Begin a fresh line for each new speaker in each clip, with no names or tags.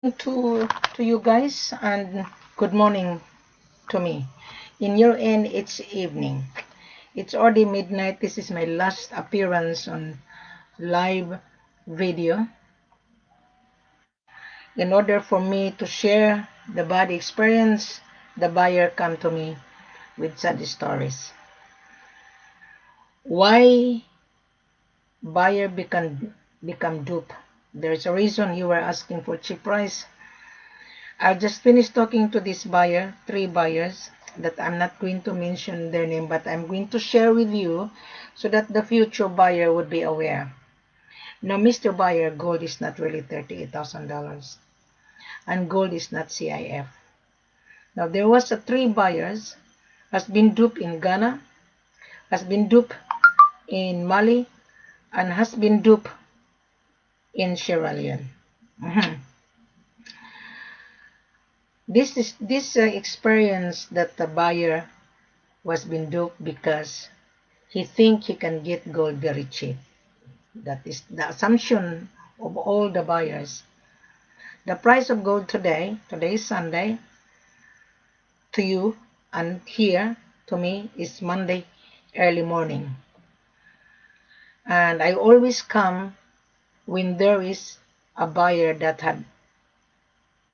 to you guys, and good morning to me. In your end, it's evening. It's already midnight. This is my last appearance on live video in order for me to share the bad experience. The buyer come to me with sad stories. Why buyer become dupe? There's a reason you were asking for cheap price. I just finished talking to this buyer, 3 buyers, that I'm not going to mention their name, but I'm going to share with you so that the future buyer would be aware. Now, Mr. Buyer, gold is not really $38,000, and gold is not C.I.F. Now, there was 3 buyers, has been duped in Ghana, has been duped in Mali, and has been duped in Sierra Leone. This experience that the buyer was been duped because he think he can get gold very cheap. That is the assumption of all the buyers. The price of gold today is Sunday, to you and here to me is Monday early morning. And I always come when there is a buyer that had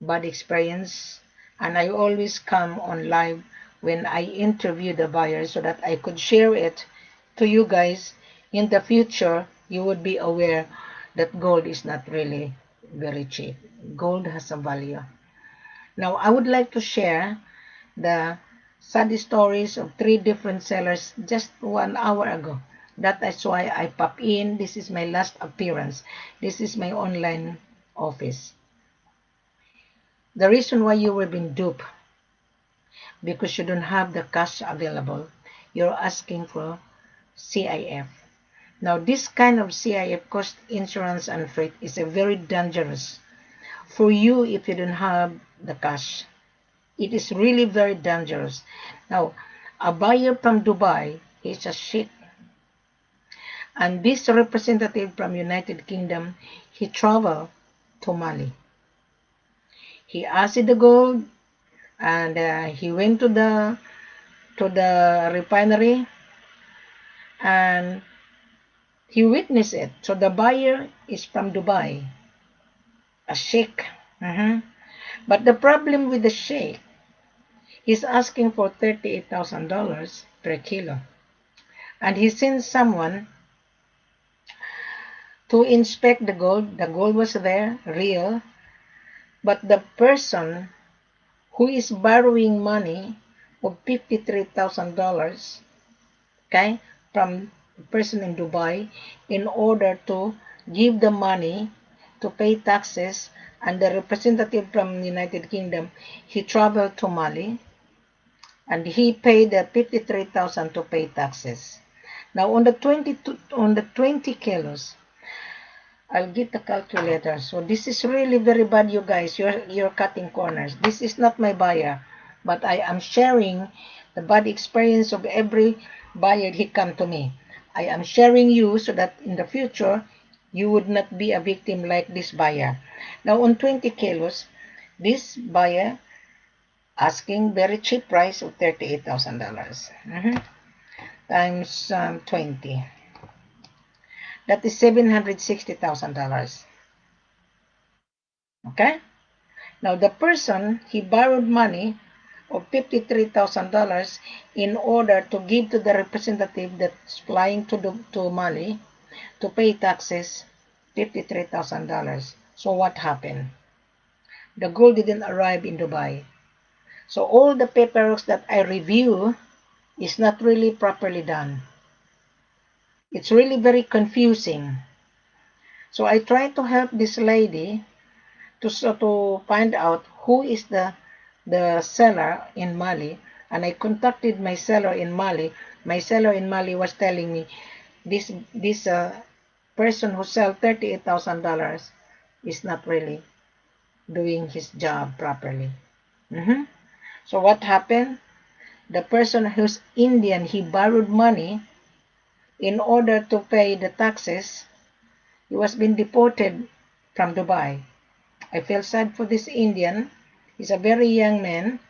bad experience, and I always come on live when I interview the buyer so that I could share it to you guys. In the future, you would be aware that gold is not really very cheap. Gold has a value. Now, I would like to share the sad stories of 3 different sellers just 1 hour ago. That is why I pop in. This is my last appearance. This is my online office. The reason why you were being duped, because you don't have the cash available. You're asking for C.I.F. Now, this kind of C.I.F, cost insurance and freight, is a very dangerous for you if you don't have the cash. It is really very dangerous. Now, a buyer from Dubai is a sheikh, and this representative from United Kingdom, he traveled to Mali. He asked the gold, and he went to the refinery, and he witnessed it. So the buyer is from Dubai, a sheikh. But the problem with the sheikh, he's asking for $38,000 per kilo, and he sent someone to inspect the gold. The gold was there, real, but the person who is borrowing money of $53,000, okay, from a person in Dubai in order to give the money to pay taxes, and the representative from the United Kingdom, he traveled to Mali and he paid the $53,000 to pay taxes. Now on the 20 kilos, I'll get the calculator. So this is really very bad, you guys. You're cutting corners. This is not my buyer, but I am sharing the bad experience of every buyer he come to me. I am sharing you so that in the future you would not be a victim like this buyer. Now on 20 kilos, this buyer asking very cheap price of $38,000 times 20. That is $760,000. Okay? Now the person, he borrowed money of $53,000 in order to give to the representative that's flying to Mali to pay taxes, $53,000. So what happened? The gold didn't arrive in Dubai. So all the paperwork that I review is not really properly done. It's really very confusing. So I try to help this lady to find out who is the seller in Mali, and I contacted my seller in Mali. My seller in Mali was telling me this person who sells $38,000 is not really doing his job properly. So what happened? The person who's Indian, he borrowed money in order to pay the taxes. He was being deported from Dubai. I feel sad for this Indian. He's a very young man,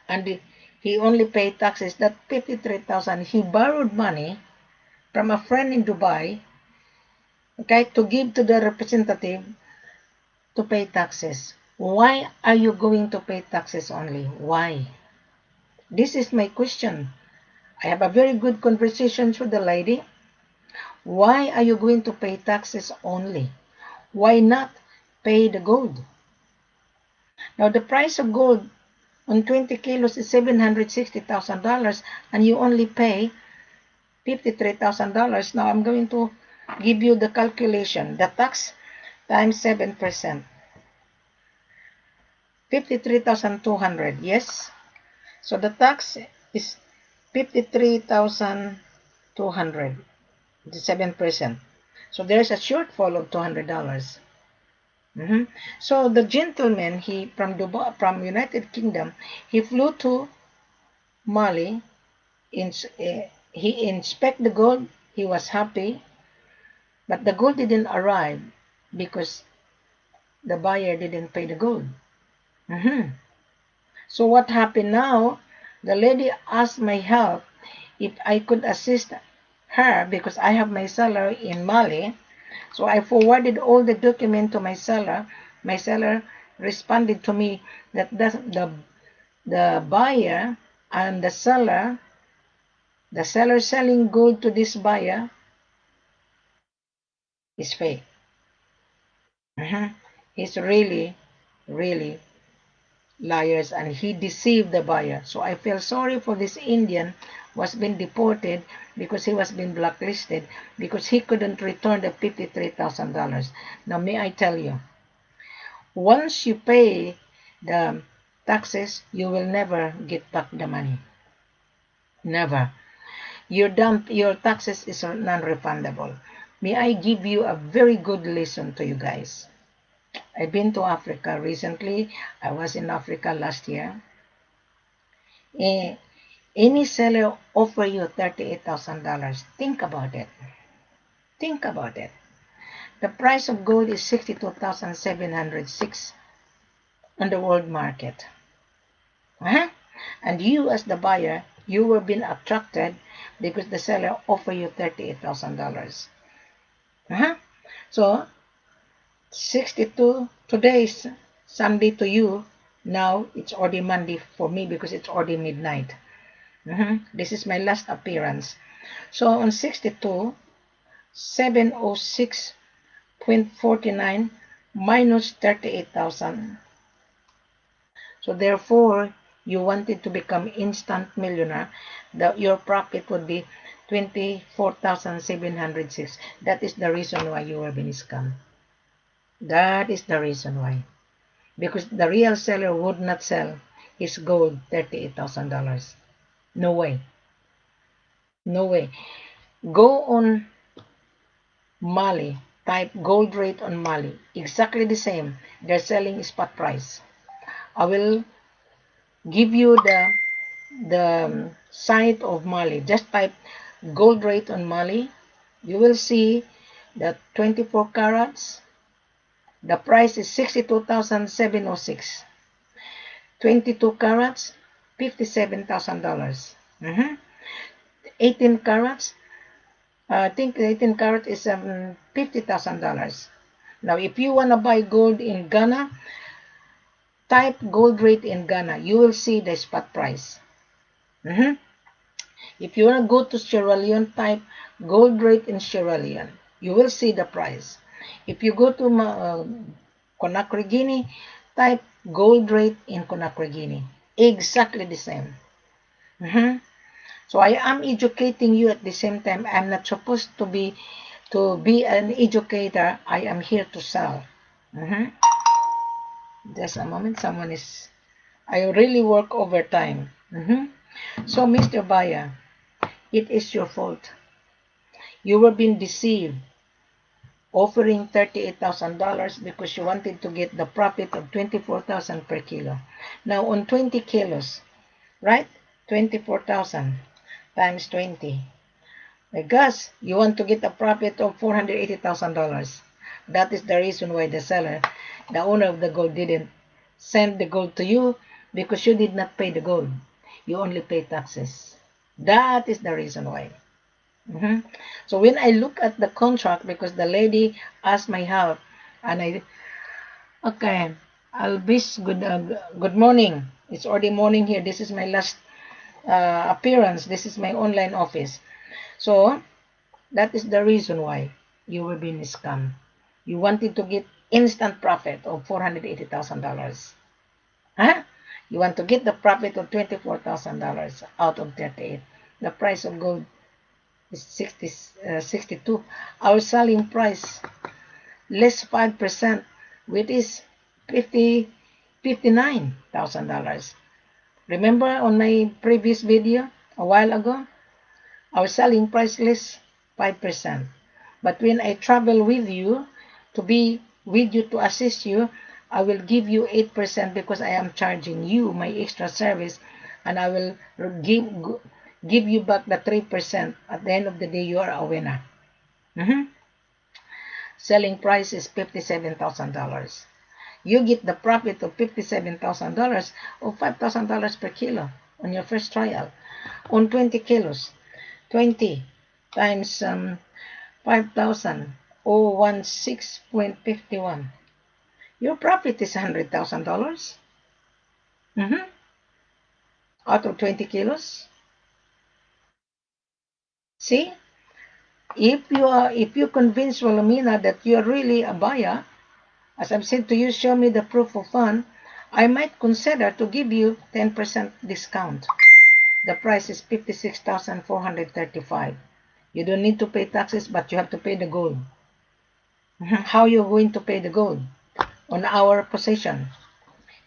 and he only paid taxes. That 53,000, he borrowed money from a friend in Dubai, okay, to give to the representative to pay taxes. Why are you going to pay taxes only? Why? This is my question. I have a very good conversation with the lady. Why are you going to pay taxes only? Why not pay the gold? Now, the price of gold on 20 kilos is $760,000, and you only pay $53,000. Now, I'm going to give you the calculation. The tax times 7%. 53,200, yes? So, the tax is 53,200, 7%. So, there's a shortfall of $200. So the gentleman, he from Dubai, from United Kingdom, he flew to Mali. He inspected the gold. He was happy, but the gold didn't arrive because the buyer didn't pay the gold. So what happened now? The lady asked my help if I could assist her because I have my seller in Mali. So I forwarded all the document to my seller. My seller responded to me that the buyer and the seller selling gold to this buyer is fake. He's really, really liars, and he deceived the buyer. So I feel sorry for this Indian was being deported because he was being blacklisted because he couldn't return the $53,000. Now may I tell you, once you pay the taxes, you will never get back the money. Never. Your taxes is non-refundable. May I give you a very good lesson to you guys. I've been to Africa recently. I was in Africa last year. Any seller offer you $38,000. Think about it. Think about it. The price of gold is 62,706 on the world market. And you as the buyer, you were being attracted because the seller offer you $38,000. So 62 today's Sunday to you. Now it's already Monday for me because it's already midnight. This is my last appearance. So on 62, 706.49 minus 38,000. So therefore, you wanted to become instant millionaire, your profit would be 24,706. That is the reason why you were being scammed. That is the reason why. Because the real seller would not sell his gold $38,000. No way. No way. Go on Mali. Type gold rate on Mali. Exactly the same. They're selling spot price. I will give you the site of Mali. Just type gold rate on Mali. You will see that 24 carats. The price is 62,706. 22 carats, $57,000. 18 carats, I think 18 carats is $50,000. Now, if you want to buy gold in Ghana, type gold rate in Ghana. You will see the spot price. If you want to go to Sierra Leone, type gold rate in Sierra Leone. You will see the price. If you go to Conakry Guinea, type gold rate in Conakry Guinea. Exactly the same. So I am educating you at the same time. I'm not supposed to be an educator. I am here to sell. Just a moment. I really work overtime. So Mr. Buyer, it is your fault. You were being deceived, offering $38,000 because you wanted to get the profit of $24,000 per kilo. Now on 20 kilos, right? 24,000 times 20. My gosh, you want to get a profit of $480,000. That is the reason why the seller, the owner of the gold, didn't send the gold to you, because you did not pay the gold. You only pay taxes. That is the reason why. So when I look at the contract, because the lady asked my help, and okay, Albis, good morning. It's already morning here. This is my last appearance. This is my online office. So that is the reason why you were being scammed. You wanted to get instant profit of $480,000. Huh? You want to get the profit of $24,000 out of 38. The price of gold is 62. Our selling price less 5%, which is $59,000. Remember on my previous video a while ago, our selling price less 5%. But when I travel with you, to be with you, to assist you, I will give you 8% because I am charging you my extra service, and I will give you back the 3%. At the end of the day, you are a winner. Selling price is $57,000. You get the profit of $57,000 or $5,000 per kilo on your first trial. On 20 kilos, 20 times 5,000 or 16.51. Your profit is $100,000 out of 20 kilos. See, if you convince Wilhelmina that you are really a buyer, as I've said to you, show me the proof of fund, I might consider to give you 10% discount. The price is $56,435. You don't need to pay taxes, but you have to pay the gold. How are you going to pay the gold? On our possession.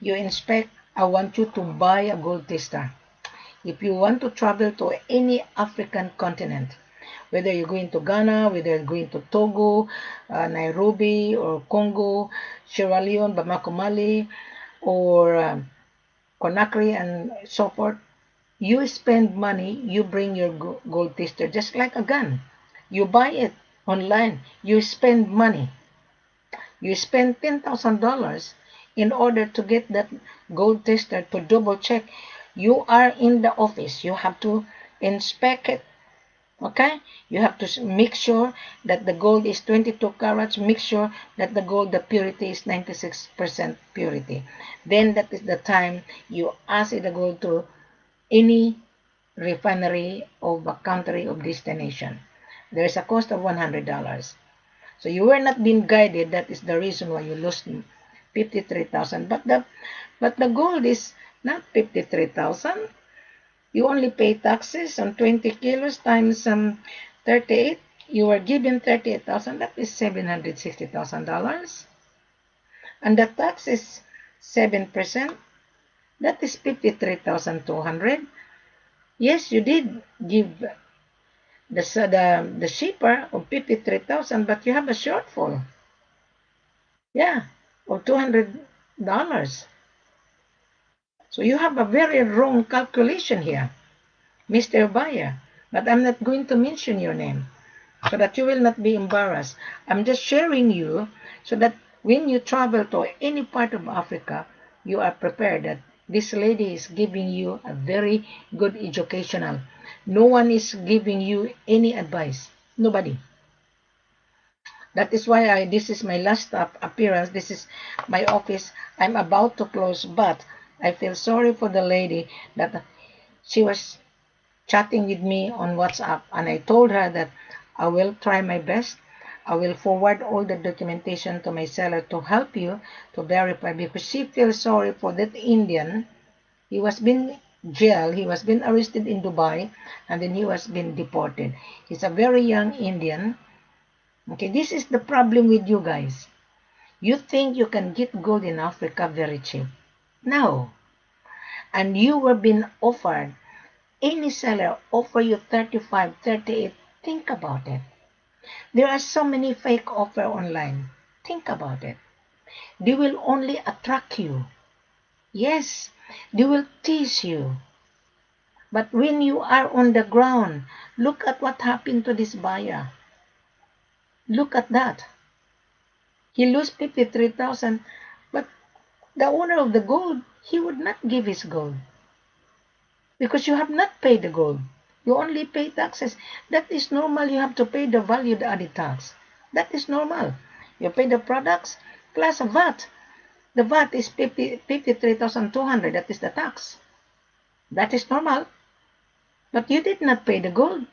You inspect, I want you to buy a gold tester. If you want to travel to any African continent, whether you're going to Ghana, whether you're going to Togo, Nairobi, or Congo, Sierra Leone, Bamako Mali, or Conakry, and so forth, you spend money, you bring your gold tester, just like a gun. You buy it online, you spend money. You spend $10,000 in order to get that gold tester to double check. You are in the office. You have to inspect it. Okay? You have to make sure that the gold is 22 carats. Make sure that the gold, the purity is 96% purity. Then that is the time you ask the gold to any refinery of a country of destination. There is a cost of $100. So you were not being guided. That is the reason why you lost 53,000. But the gold is not 53,000. You only pay taxes on 20 kilos times 38. You were given 38,000. That is $760,000. And the tax is 7%. That is 53,200. Yes, you did give the shipper of 53,000, but you have a shortfall. Yeah, of $200. So you have a very wrong calculation here, Mr. Buyer. But I'm not going to mention your name so that you will not be embarrassed. I'm just sharing you so that when you travel to any part of Africa, you are prepared that this lady is giving you a very good educational. No one is giving you any advice. Nobody. That is why this is my last appearance. This is my office. I'm about to close, but I feel sorry for the lady that she was chatting with me on WhatsApp, and I told her that I will try my best. I will forward all the documentation to my seller to help you to verify, because she feels sorry for that Indian. He was been jailed. He was been arrested in Dubai, and then he was been deported. He's a very young Indian. Okay, this is the problem with you guys. You think you can get gold in Africa very cheap. No. And you were being offered, any seller offer you 35, 38. Think about it. There are so many fake offer online. Think about it. They will only attract you. Yes, they will tease you. But when you are on the ground, look at what happened to this buyer. Look at that. He lost 53,000, but the owner of the gold, he would not give his gold because you have not paid the gold. You only pay taxes. That is normal. You have to pay the value added tax. That is normal. You pay the products plus VAT. The VAT is 53,200. That is the tax. That is normal. But you did not pay the gold.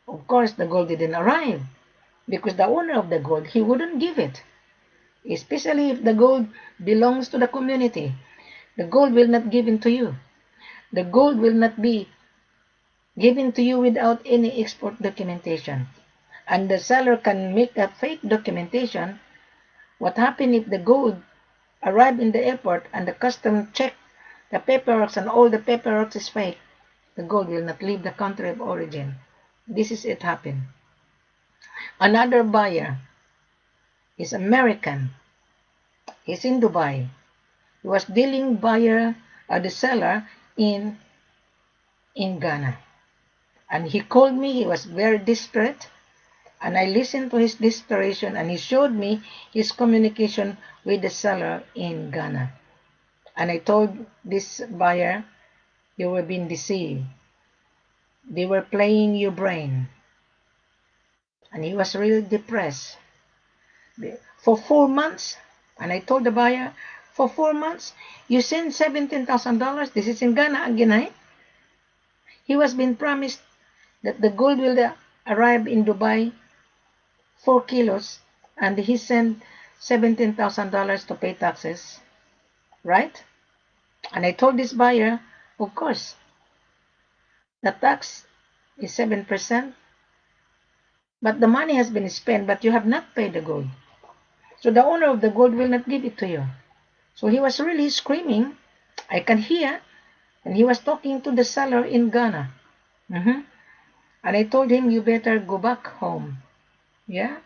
Of course, the gold didn't arrive because the owner of the gold, he wouldn't give it. Especially if the gold belongs to the community. The gold will not given to you. The gold will not be given to you without any export documentation. And the seller can make a fake documentation. What happened if the gold arrived in the airport and the custom check the paperwork and all the paperwork is fake? The gold will not leave the country of origin. This is it happened. Another buyer is American. He's in Dubai. He was dealing the seller in Ghana. And he called me. He was very desperate. And I listened to his desperation, and he showed me his communication with the seller in Ghana. And I told this buyer, you were being deceived. They were playing your brain. And he was really depressed. For 4 months, and I told the buyer, for 4 months, you send $17,000. This is in Ghana again, eh? He was being promised that the gold will arrive in Dubai 4 kilos, and he sent $17,000 to pay taxes, right? And I told this buyer, of course, the tax is 7%, but the money has been spent, but you have not paid the gold. So the owner of the gold will not give it to you. So he was really screaming. I can hear, and he was talking to the seller in Ghana. And I told him, you better go back home. Yeah?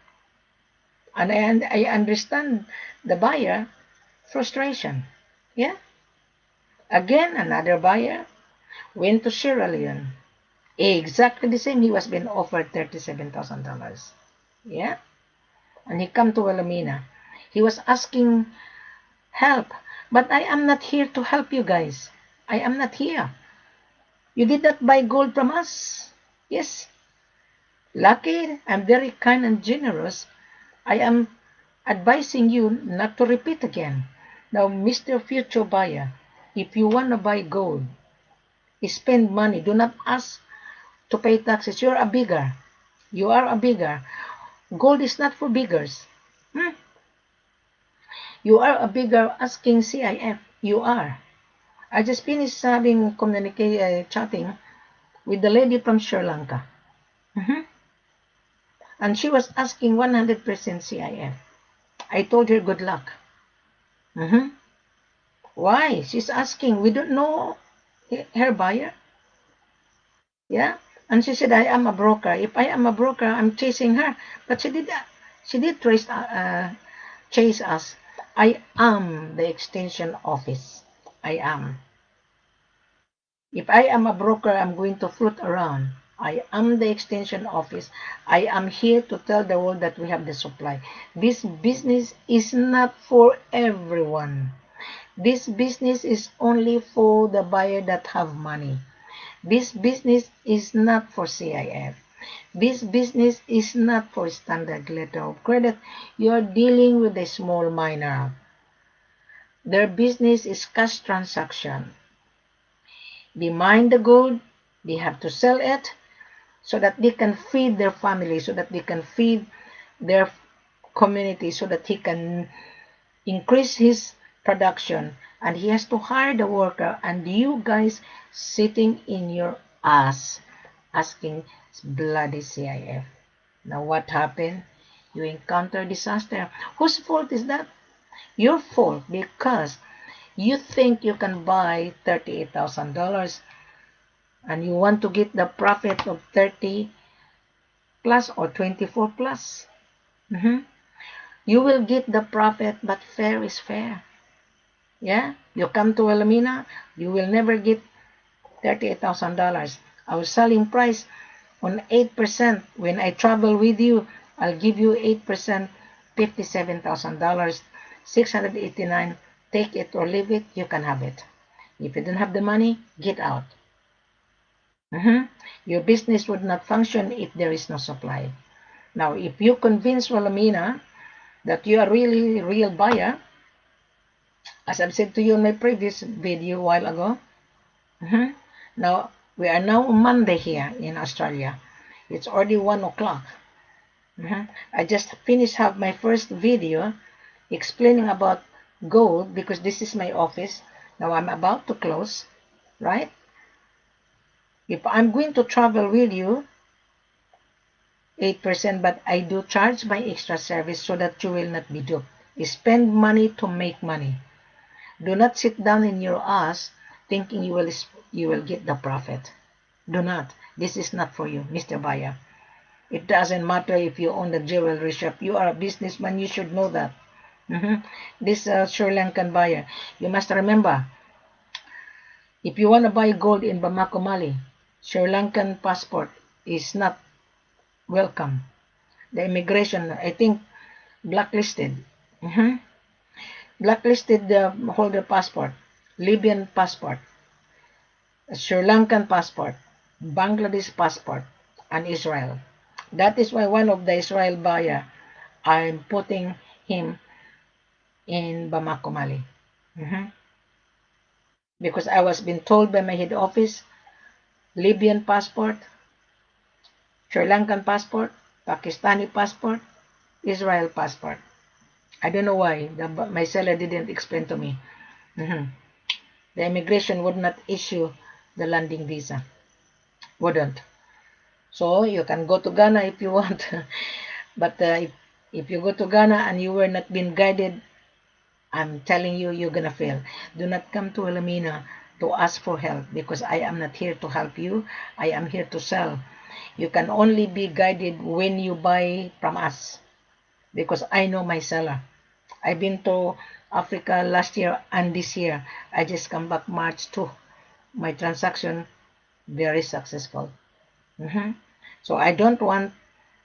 And I understand the buyer frustration. Yeah? Again, another buyer went to Sierra Leone. Exactly the same. He was being offered $37,000. Yeah? And he come to Wilhelmina. He was asking help. But I am not here to help you guys. I am not here. You did not buy gold from us. Yes. Lucky, I'm very kind and generous. I am advising you not to repeat again. Now, Mr. Future Buyer, if you want to buy gold, spend money. Do not ask to pay taxes. You're a bigger. You are a bigger. Gold is not for beggars. You are a bigger asking C.I.F. You are. I just finished having chatting with the lady from Sri Lanka. And she was asking 100% C.I.F. I told her good luck. Why? She's asking. We don't know her buyer. Yeah? And she said, I am a broker. If I am a broker, I'm chasing her. But she did chase us. I am the extension office. I am. If I am a broker, I'm going to float around. I am the extension office. I am here to tell the world that we have the supply. This business is not for everyone. This business is only for the buyer that have money. This business is not for C.I.F. This business is not for standard letter of credit. You are dealing with a small miner. Their business is cash transaction. They mine the gold, they have to sell it so that they can feed their family, so that they can feed their community, so that he can increase his production. And he has to hire the worker, and you guys sitting in your ass asking bloody C.I.F. Now what happened? You encounter disaster. Whose fault is that? Your fault, because you think you can buy $38,000 and you want to get the profit of 30 plus or 24 plus. You will get the profit, but fair is fair. Yeah? You come to Wilhelmina, you will never get $38,000. Our selling price on 8%. When I travel with you, I'll give you 8% $57,000, 689. Take it or leave it, you can have it. If you don't have the money, get out. Your business would not function if there is no supply. Now, if you convince Wilhelmina that you are really real buyer, as I've said to you in my previous video a while ago, now we are now on Monday here in Australia. It's already 1 o'clock. I just finished have my first video explaining about gold because this is my office. Now I'm about to close, right? If I'm going to travel with you, 8%, but I do charge my extra service so that you will not be duped. Spend money to make money. Do not sit down in your ass thinking you will get the profit. Do not. This is not for you, Mr. Buyer. It doesn't matter if you own a jewelry shop. You are a businessman. You should know that. This Sri Lankan buyer, you must remember, if you want to buy gold in Bamako, Mali, Sri Lankan passport is not welcome. The immigration, I think, blacklisted. Blacklisted the holder passport, Libyan passport, Sri Lankan passport, Bangladesh passport, and Israel. That is why one of the Israel buyer, I'm putting him in Bamako, Mali. Because I was being told by my head office, Libyan passport, Sri Lankan passport, Pakistani passport, Israel passport. I don't know why. My seller didn't explain to me. The immigration would not issue the landing visa. Wouldn't. So you can go to Ghana if you want. But if you go to Ghana and you were not being guided, I'm telling you, you're going to fail. Do not come to Wilhelmina to ask for help because I am not here to help you. I am here to sell. You can only be guided when you buy from us because I know my seller. I've been to Africa last year and this year. I just come back March 2. My transaction very successful. So I don't want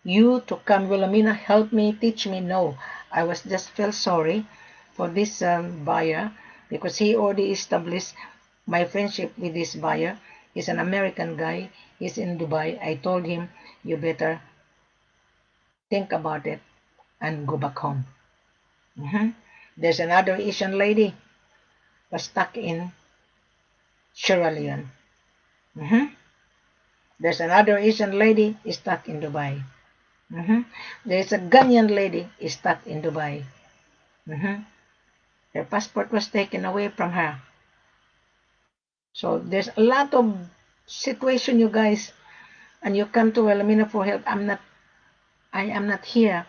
you to come, Wilhelmina, help me, teach me. No, I was just feel sorry for this buyer because he already established my friendship with this buyer. He's an American guy. He's in Dubai. I told him, you better think about it and go back home. There's another Asian lady was stuck in Sierra Leone. There's another Asian lady stuck in Dubai. There's a Ghanaian lady stuck in Dubai. Her passport was taken away from her. So there's a lot of situation, you guys, and you come to Wilhelmina for help. I am not here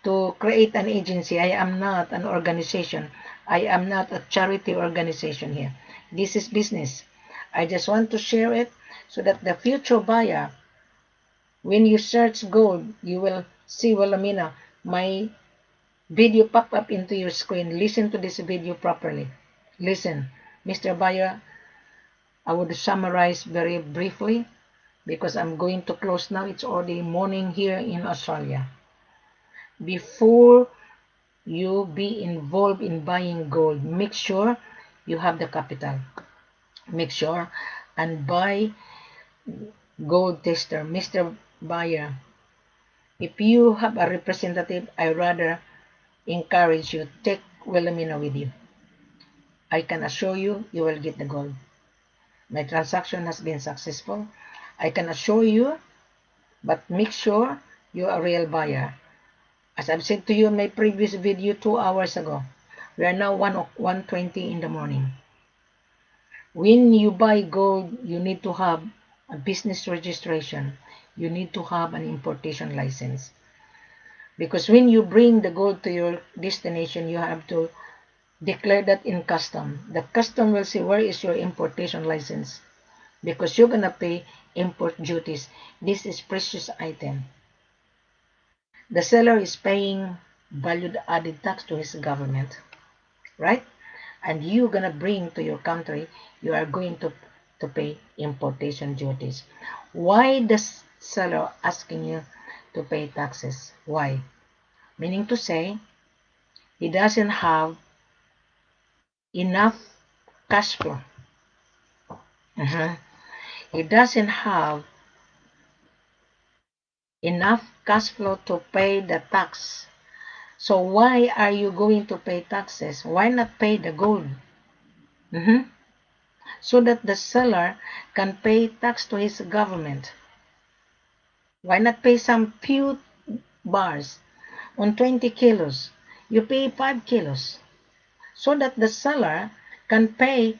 to create an agency. I am not an organization. I am not a charity organization here. This is business. I just want to share it so that the future buyer, when you search gold, you will see Wilhelmina. My video pop up into your screen. Listen to this video properly. Listen, Mr. Buyer, I would summarize very briefly because I'm going to close now. It's already morning here in Australia. Before you be involved in buying gold, make sure you have the capital. Make sure and buy gold tester. Mr. Buyer, if you have a representative, I rather encourage you, take Wilhelmina with you. I can assure you, you will get the gold. My transaction has been successful. I can assure you, but make sure you're a real buyer. As I've said to you in my previous video 2 hours ago, we are now 1:20 in the morning. When you buy gold, you need to have a business registration. You need to have an importation license. Because when you bring the gold to your destination, you have to declare that in custom. The custom will say, where is your importation license? Because you're going to pay import duties. This is precious item. The seller is paying valued added tax to his government, right? And you're going to bring to your country, you are going to pay importation duties. Why the seller asking you to pay taxes? Why? Meaning to say, he doesn't have enough cash flow. He doesn't have enough cash flow to pay the tax. So why are you going to pay taxes? Why not pay the gold? So that the seller can pay tax to his government. Why not pay some few bars on 20 kilos? You pay 5 kilos. So that the seller can pay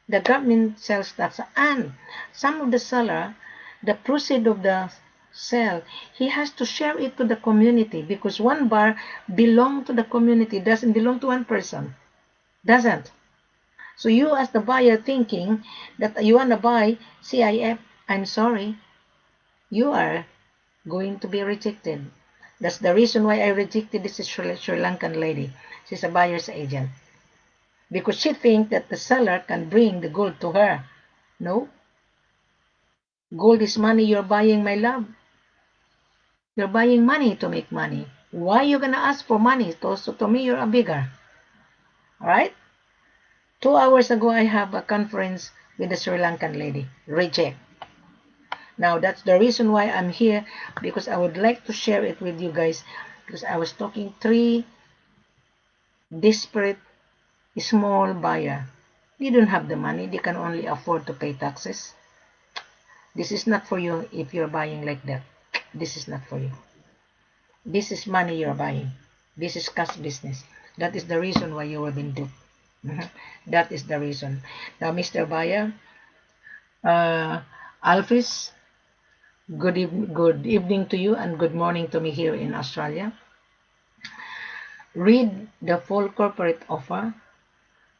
the government sales tax, and some of the seller, the proceed of the sale, he has to share it to the community, because one bar belong to the community, doesn't belong to one person. Doesn't. So you as the buyer thinking that you want to buy C.I.F, I'm sorry, you are going to be rejected. That's the reason why I rejected this Sri Lankan lady. She's a buyer's agent. Because she thinks that the seller can bring the gold to her. No. Gold is money you're buying, my love. You're buying money to make money. Why are you going to ask for money? To me, you're a beggar. Alright? 2 hours ago, I have a conference with the Sri Lankan lady. Reject. Now, that's the reason why I'm here, because I would like to share it with you guys, because I was talking 3 desperate small buyer. They don't have the money. They can only afford to pay taxes. This is not for you if you're buying like that. This is not for you. This is money you're buying. This is cash business. That is the reason why you have been duped. That is the reason. Now, Mr. Buyer, Alphys, good evening to you and good morning to me here in Australia. Read the full corporate offer.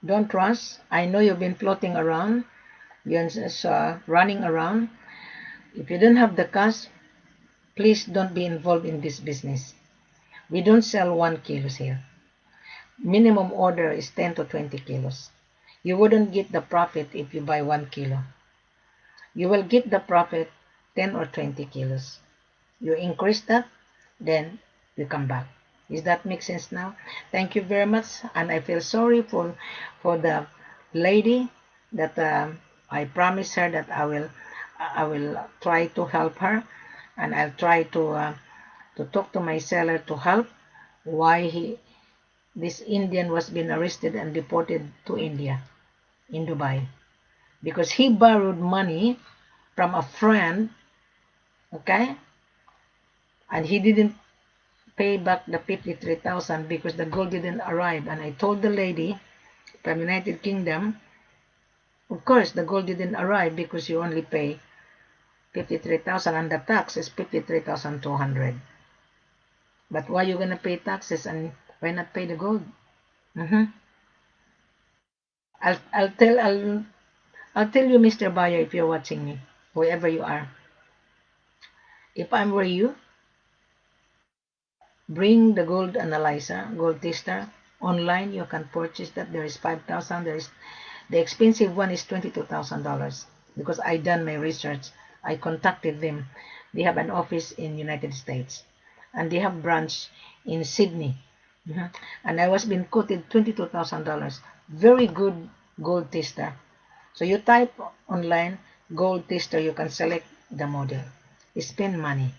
Don't rush. I know you've been floating around. You're just running around. If you don't have the cash, please don't be involved in this business. We don't sell 1 kilos here. Minimum order is 10 to 20 kilos. You wouldn't get the profit if you buy 1 kilo. You will get the profit 10 or 20 kilos. You increase that, then you come back. Does that make sense now? Thank you very much. And I feel sorry for the lady that I promised her that I will try to help her, and I'll try to talk to my seller to help why this Indian was being arrested and deported to India, in Dubai, because he borrowed money from a friend, okay, and he didn't pay back the 53,000 because the gold didn't arrive. And I told the lady from United Kingdom, of course the gold didn't arrive because you only pay 53,000 and the tax is 53,200. But why are you going to pay taxes and why not pay the gold? I'll tell you, Mr. Buyer, if you're watching me, whoever you are, if I'm were you, bring the gold analyzer, gold tester. Online, you can purchase that. There is 5,000. There is the expensive one is $22,000 because I done my research. I contacted them. They have an office in United States, and they have branch in Sydney. And I was being quoted $22,000. Very good gold tester. So you type online gold tester, you can select the model. Spend money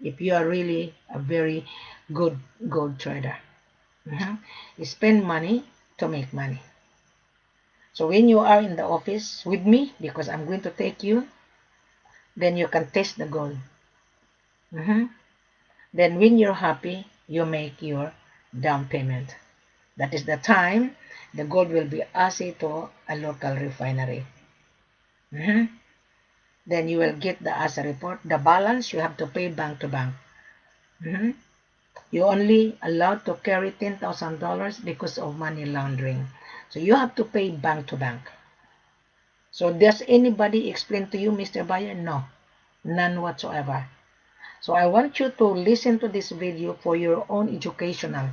if you are really a very good gold trader. Spend money to make money. So when you are in the office with me, because I'm going to take you, then you can test the gold. Then when you're happy, you make your down payment. That is the time the gold will be assay to a local refinery. Then you will get the assay report. The balance you have to pay bank to bank. You only allowed to carry $10,000 because of money laundering. So you have to pay bank to bank. So does anybody explain to you, Mr. Buyer? No, none whatsoever. So I want you to listen to this video for your own educational.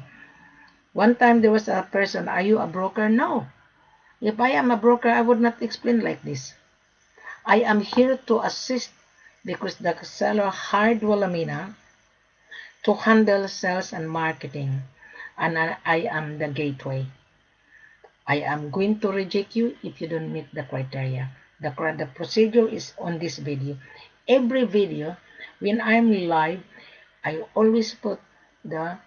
One time there was a person, are you a broker? No. If I am a broker, I would not explain like this. I am here to assist because the seller hired Wilhelmina to handle sales and marketing, and I am the gateway. I am going to reject you if you don't meet the criteria. The procedure is on this video. Every video, when I'm live, I always put the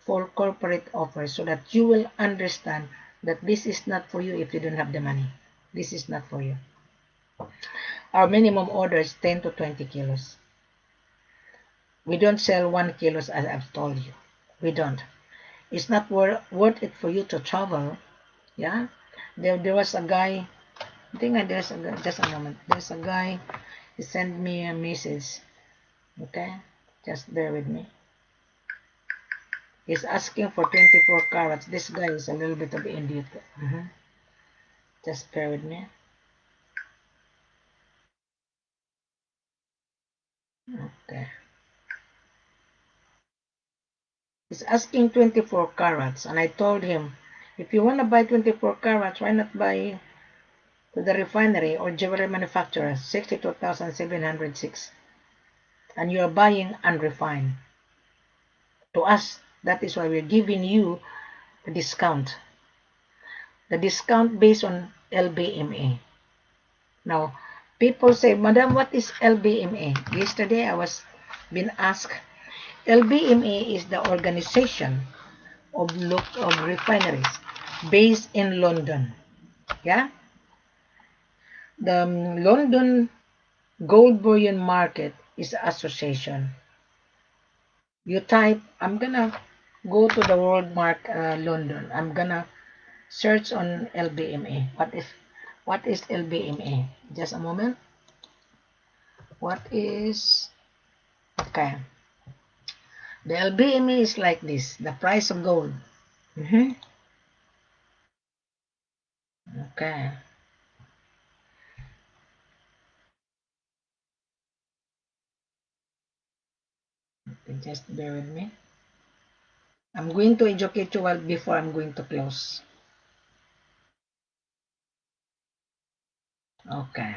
full corporate offer so that you will understand that this is not for you if you don't have the money. This is not for you. Our minimum order is 10 to 20 kilos. We don't sell 1 kilo as I've told you. We don't. It's not worth it for you to travel. Yeah? There was a guy, I think there's a guy, just a moment. There's a guy, he sent me a message. Okay? Just bear with me. He's asking for 24 carats. This guy is a little bit of idiot. Just bear with me. Okay. He's asking 24 carats, and I told him, if you want to buy 24 carats, why not buy to the refinery or jewelry manufacturer, 62,706, and you are buying unrefined. To us, that is why we're giving you a discount. The discount based on LBMA. Now, people say, Madam, what is LBMA? Yesterday, I was being asked. LBMA is the organization of refineries based in London. Yeah? The London Gold Bullion Market is the association. You type, I'm gonna go to the World London. I'm gonna search on LBMA. What is LBMA? Just a moment. What is okay? The LBMA is like this. The price of gold. Okay. Just bear with me. I'm going to educate you before I'm going to close. Okay.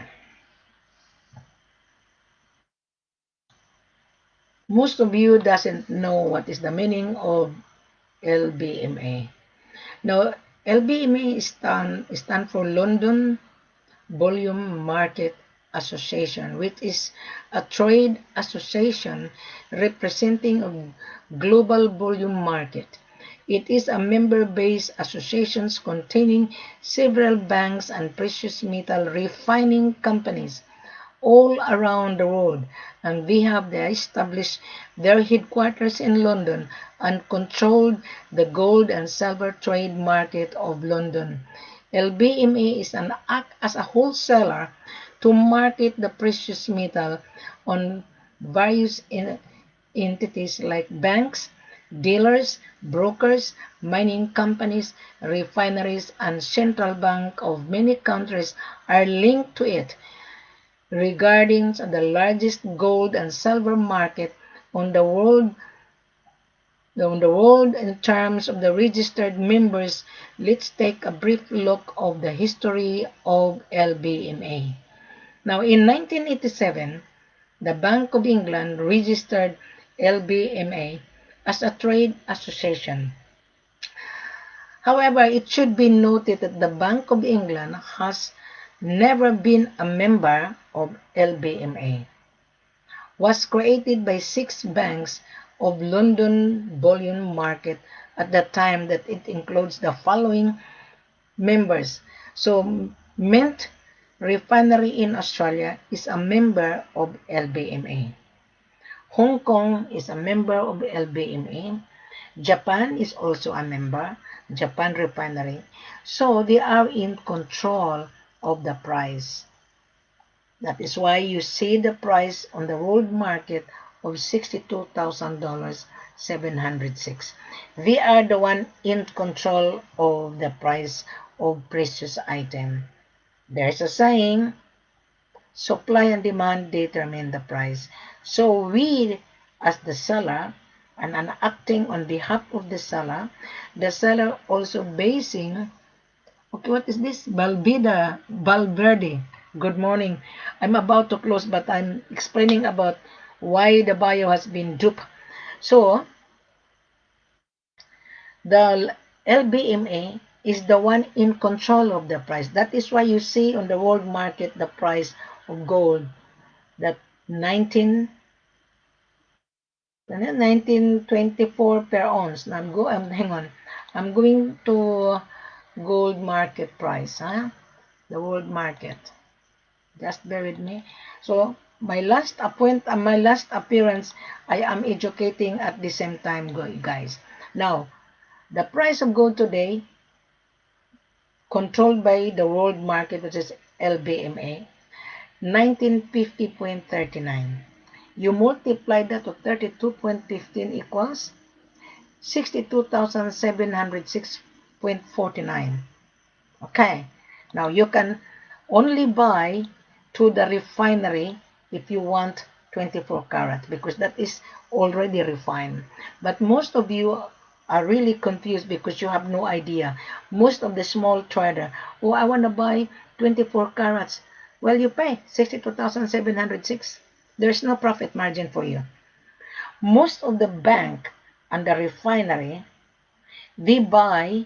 Most of you doesn't know what is the meaning of LBMA. Now, LBMA stand for London Bullion Market Association, which is a trade association representing a global bullion market. It is a member-based association containing several banks and precious metal refining companies all around the world, and we have established their headquarters in London and controlled the gold and silver trade market of London. LBMA is an act as a wholesaler to market the precious metal on various entities like banks, dealers, brokers, mining companies, refineries, and central bank of many countries are linked to it. Regarding the largest gold and silver market on the world in terms of the registered members, let's take a brief look of the history of LBMA. Now, in 1987, the Bank of England registered LBMA as a trade association. However, it should be noted that the Bank of England has never been a member of LBMA. Was created by 6 banks of London bullion market at the time that it includes the following members. So, Mint Refinery in Australia is a member of LBMA. Hong Kong is a member of LBMA. Japan is also a member, Japan Refinery. So, they are in control of the price. That is why you see the price on the world market of $62,706. We are the one in control of the price of precious item. There's a saying, supply and demand determine the price. So we, as the seller, and acting on behalf of the seller also basing, okay, what is this? Valverde. Good morning. I'm about to close, but I'm explaining about why the bio has been duped. So, The LBMA is the one in control of the price. That is why you see on the world market the price of gold that 1924 per ounce. Now hang on. I'm going to gold market price, huh? The world market. Just bear with me. So my last appearance, I am educating at the same time, guys. Now, the price of gold today, controlled by the world market, which is LBMA, 1950.39. You multiply that to 32.15 equals 62,706.49. Okay, now you can only buy to the refinery if you want 24 karat because that is already refined. But most of you are really confused because you have no idea. Most of the small trader, oh, I want to buy 24 carats. Well, you pay 62,706. There's no profit margin for you. Most of the bank and the refinery, they buy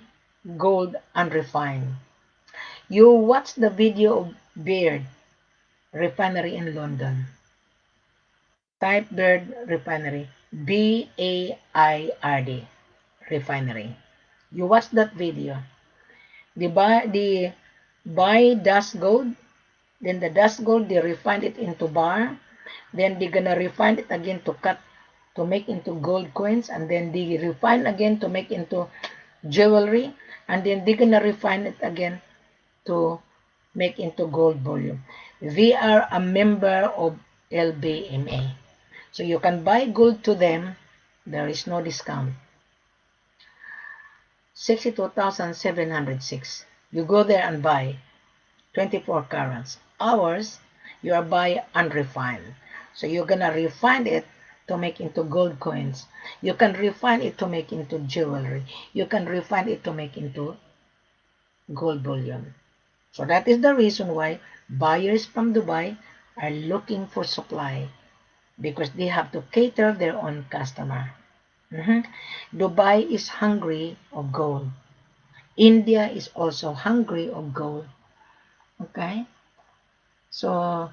gold unrefined. You watch the video of Beard Refinery in London. Type Beard Refinery. B-A-I-R-D Refinery. You watch that video. They buy dust gold. Then the dust gold, they refine it into bar. Then they're gonna refine it again to cut, to make into gold coins. And then they refine again to make into jewelry. And then they're gonna refine it again to make into gold bullion. They are a member of LBMA. So you can buy gold to them. There is no discount. 62,706. You go there and buy 24 carats. Ours, you are buy unrefined. So you're gonna refine it to make into gold coins. You can refine it to make into jewelry. You can refine it to make into gold bullion. So that is the reason why buyers from Dubai are looking for supply because they have to cater their own customer. Dubai is hungry of gold. India is also hungry of gold. Okay? So,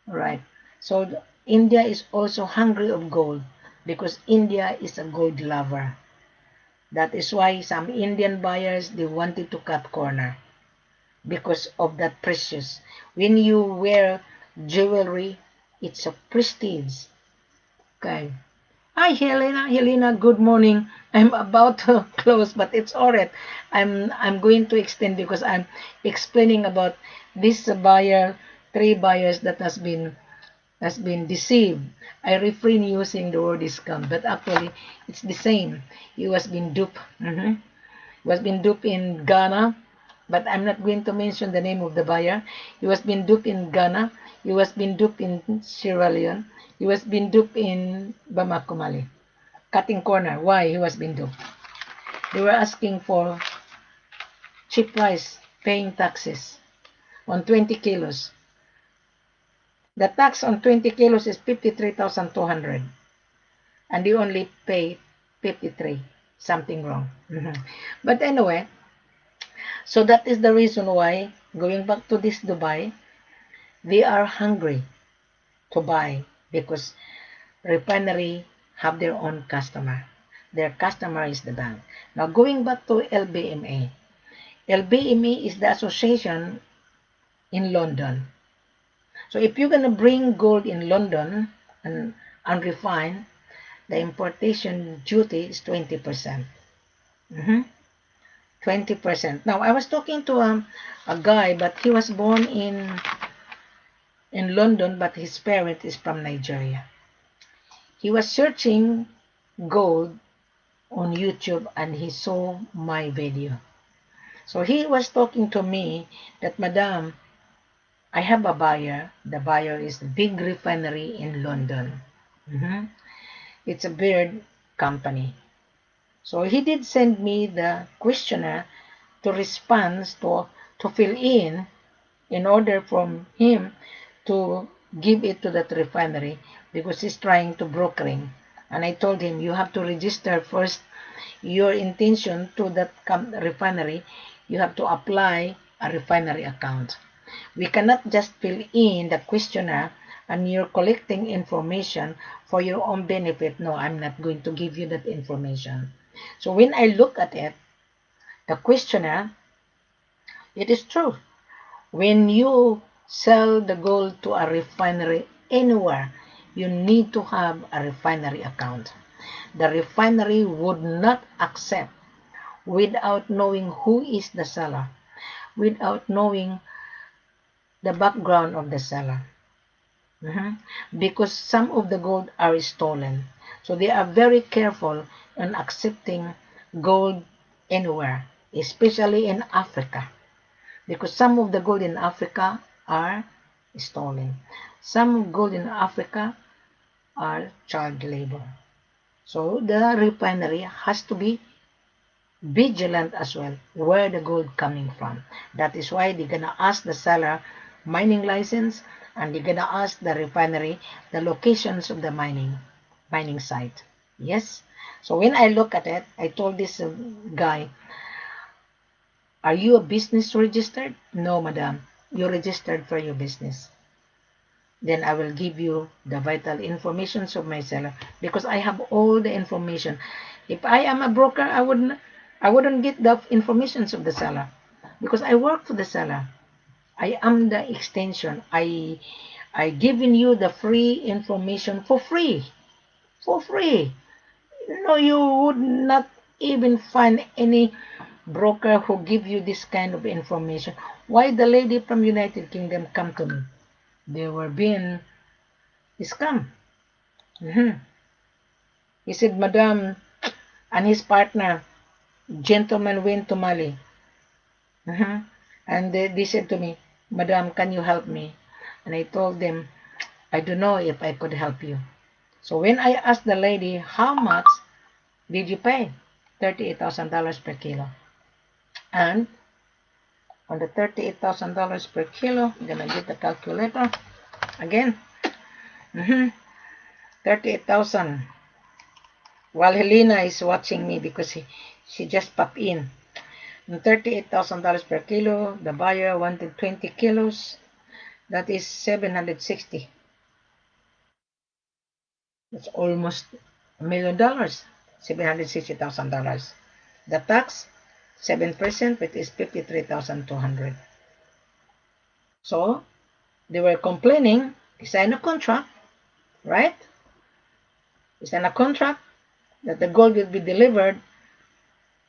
right. So India is also hungry of gold because India is a gold lover. That is why some Indian buyers, they wanted to cut corner because of that precious. When you wear jewelry, it's a prestige. Okay. Hi, Helena. Helena, good morning. I'm about to close, but it's alright. I'm going to extend because I'm explaining about this buyer, three buyers that has been deceived. I refrain using the word scam, but actually it's the same. He was been duped. He was been duped in Ghana, but I'm not going to mention the name of the buyer. He was been duped in Ghana. He was been duped in Sierra Leone. He was been duped in Bamako Mali. Cutting corner. Why he was been duped? They were asking for cheap price, paying taxes on 20 kilos. The tax on 20 kilos is 53,200, and they only pay 53. Something wrong. But anyway, so that is the reason why, going back to this Dubai, they are hungry to buy because refinery have their own customer. Their customer is the bank. Now going back to LBMA. LBMA is the association in London. So if you're gonna bring gold in London and unrefined, the importation duty is 20%. 20%. Now I was talking to a guy, but he was born in London, but his parent is from Nigeria. He was searching gold on YouTube and he saw my video. So he was talking to me that, Madam, I have a buyer. The buyer is a big refinery in London. It's a beard company. So he did send me the questionnaire to respond to fill in order from him to give it to that refinery because he's trying to brokering. And I told him, you have to register first your intention to that refinery, you have to apply a refinery account. We cannot just fill in the questionnaire and you're collecting information for your own benefit. No, I'm not going to give you that information. So when I look at it, the questionnaire, it is true. When you sell the gold to a refinery anywhere, you need to have a refinery account. The refinery would not accept without knowing who is the seller, without knowing the background of the seller. Because some of the gold are stolen. So they are very careful in accepting gold anywhere, especially in Africa. Because some of the gold in Africa are stolen. Some gold in Africa are child labor. So the refinery has to be vigilant as well where the gold coming from. That is why they're gonna ask the seller mining license, and they're gonna ask the refinery the locations of the mining site. Yes. So when I look at it, I told this guy, are you a business registered? No, madam. You registered for your business. Then I will give you the vital information of my seller because I have all the information. If I am a broker, I wouldn't get the information of the seller because I work for the seller. I am the extension. I giving you the free information for free. For free. No, you would not even find any broker who give you this kind of information. Why the lady from United Kingdom come to me? They were being scammed. He said, Madam and his partner, gentleman went to Mali. And they said to me, Madam, can you help me? And I told them, I don't know if I could help you. So when I asked the lady, how much did you pay? $38,000 per kilo. And on the $38,000 per kilo, I'm going to get the calculator again. 38,000. While Helena is watching me because she just popped in. $38,000 per kilo. The buyer wanted 20 kilos. That is 760. That's almost $1 million. $760,000. The tax, 7%, which is 53,200. So they were complaining. They signed a contract, right? They signed a contract that the gold will be delivered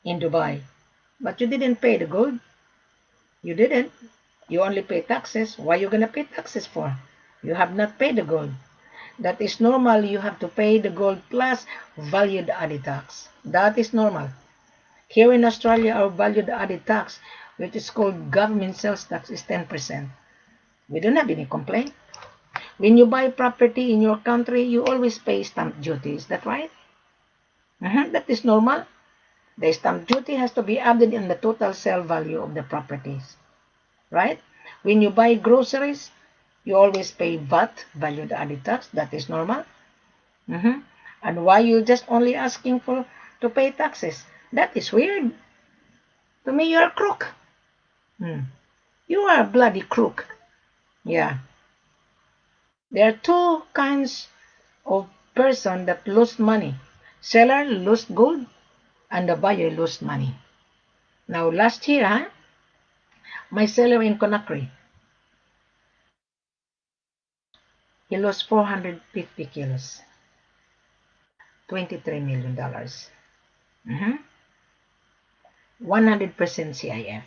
in Dubai. But you didn't pay the gold. You didn't. You only pay taxes. Why are you going to pay taxes for? You have not paid the gold. That is normal. You have to pay the gold plus valued added tax. That is normal. Here in Australia, our valued added tax, which is called government sales tax, is 10%. We don't have any complaint. When you buy property in your country, you always pay stamp duty. Is that right? That is normal. The stamp duty has to be added in the total sale value of the properties. Right? When you buy groceries, you always pay VAT, valued added tax. That is normal. And why you just only asking to pay taxes? That is weird. To me, you're a crook. You are a bloody crook. Yeah. There are two kinds of person that lose money. Seller lost gold and the buyer lost money. Now last year, my seller in Conakry, he lost 450 kilos, $23 million. 100% C.I.F.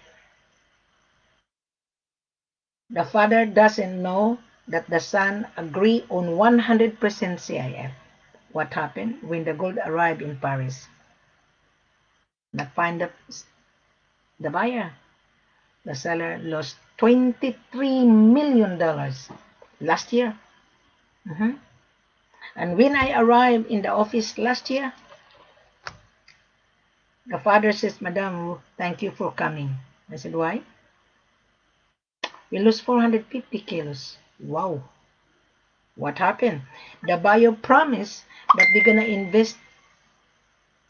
The father doesn't know that the son agreed on 100% C.I.F. What happened when the gold arrived in Paris? Not find the buyer. The seller lost $23 million last year. And when I arrived in the office last year, the father says, Madam, thank you for coming. I said, why? We lost 450 kilos. Wow. What happened? The buyer promised that they're going to invest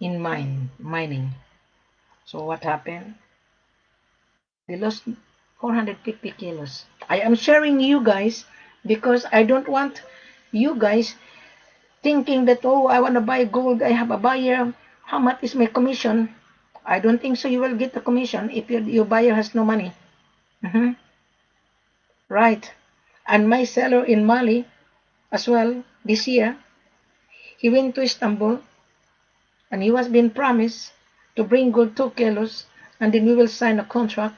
in mining. So what happened? They lost 450 kilos. I am sharing you guys because I don't want you guys thinking that, oh, I want to buy gold, I have a buyer, how much is my commission? I don't think so you will get the commission if your buyer has no money. Right. And my seller in Mali as well, this year, he went to Istanbul and he was being promised to bring gold 2 kilos and then we will sign a contract.